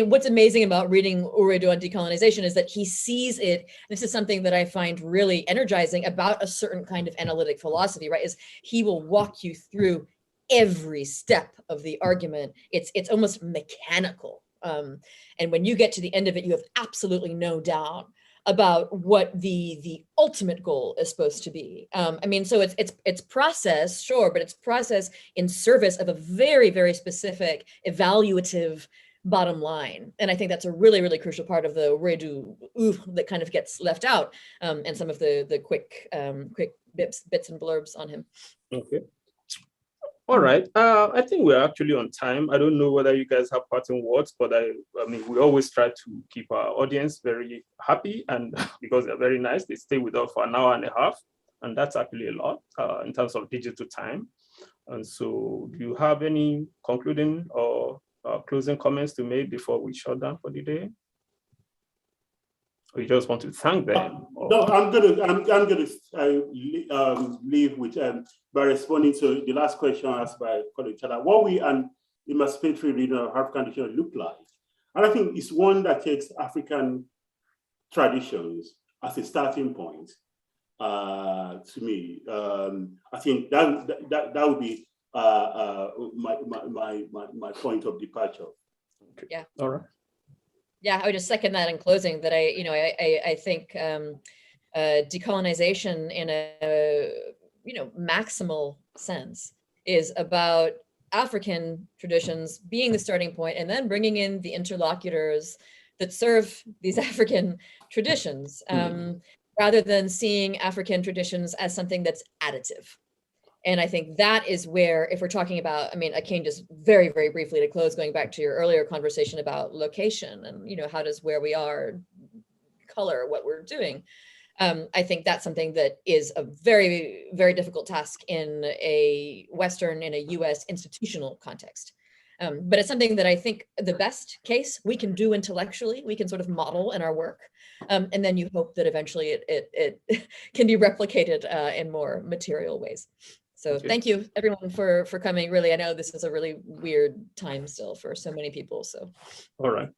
What's amazing about reading Uredu on decolonization is that he sees it. This is something that I find really energizing about a certain kind of analytic philosophy, right? Is he will walk you through every step of the argument. It's almost mechanical. And when you get to the end of it, you have absolutely no doubt about what the ultimate goal is supposed to be. So it's process, sure, but it's process in service of a very, very specific evaluative bottom line. And I think that's a really, really crucial part of the Uredu that kind of gets left out, and some of the quick bits and blurbs on him. Okay. All right. I think we're actually on time. I don't know whether you guys have parting words, but we always try to keep our audience very happy, and because they're very nice, they stay with us for an hour and a half, and that's actually a lot in terms of digital time. And so, do you have any concluding or closing comments to make before we shut down for the day? Or you just want to thank them? No, I'm gonna leave with by responding to the last question asked by Colin Chala. What we an emancipatory reading of African dictionary look like, and I think it's one that takes African traditions as a starting point. To me, I think that would be my point of departure. Okay. Yeah. All right. Yeah, I would just second that in closing. That I think decolonization in a maximal sense is about African traditions being the starting point, and then bringing in the interlocutors that serve these African traditions, rather than seeing African traditions as something that's additive. And I think that is where, if we're talking about, Akin, just very, very briefly to close, going back to your earlier conversation about location and, how does where we are color what we're doing? I think that's something that is a very, very difficult task in a Western, in a US institutional context. But it's something that I think the best case we can do intellectually, we can sort of model in our work. And then you hope that eventually it can be replicated in more material ways. So thank you everyone for coming. Really, I know this is a really weird time still for so many people. So. All right.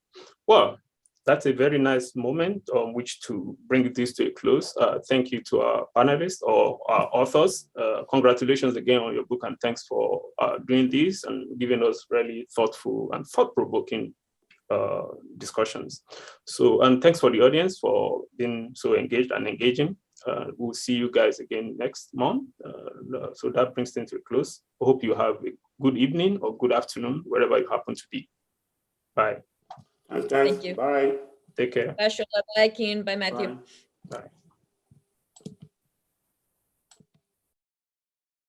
Well, that's a very nice moment on which to bring this to a close. Thank you to our panelists or our authors. Congratulations again on your book, and thanks for doing this and giving us really thoughtful and thought-provoking discussions. So, and thanks for the audience for being so engaged and engaging. We'll see you guys again next month. So that brings things to a close. I hope you have a good evening or good afternoon, wherever you happen to be. Bye. And thank you. Bye. Take care. Bye, Shola. Bye, Keen. Bye, Matthew. Bye. Bye.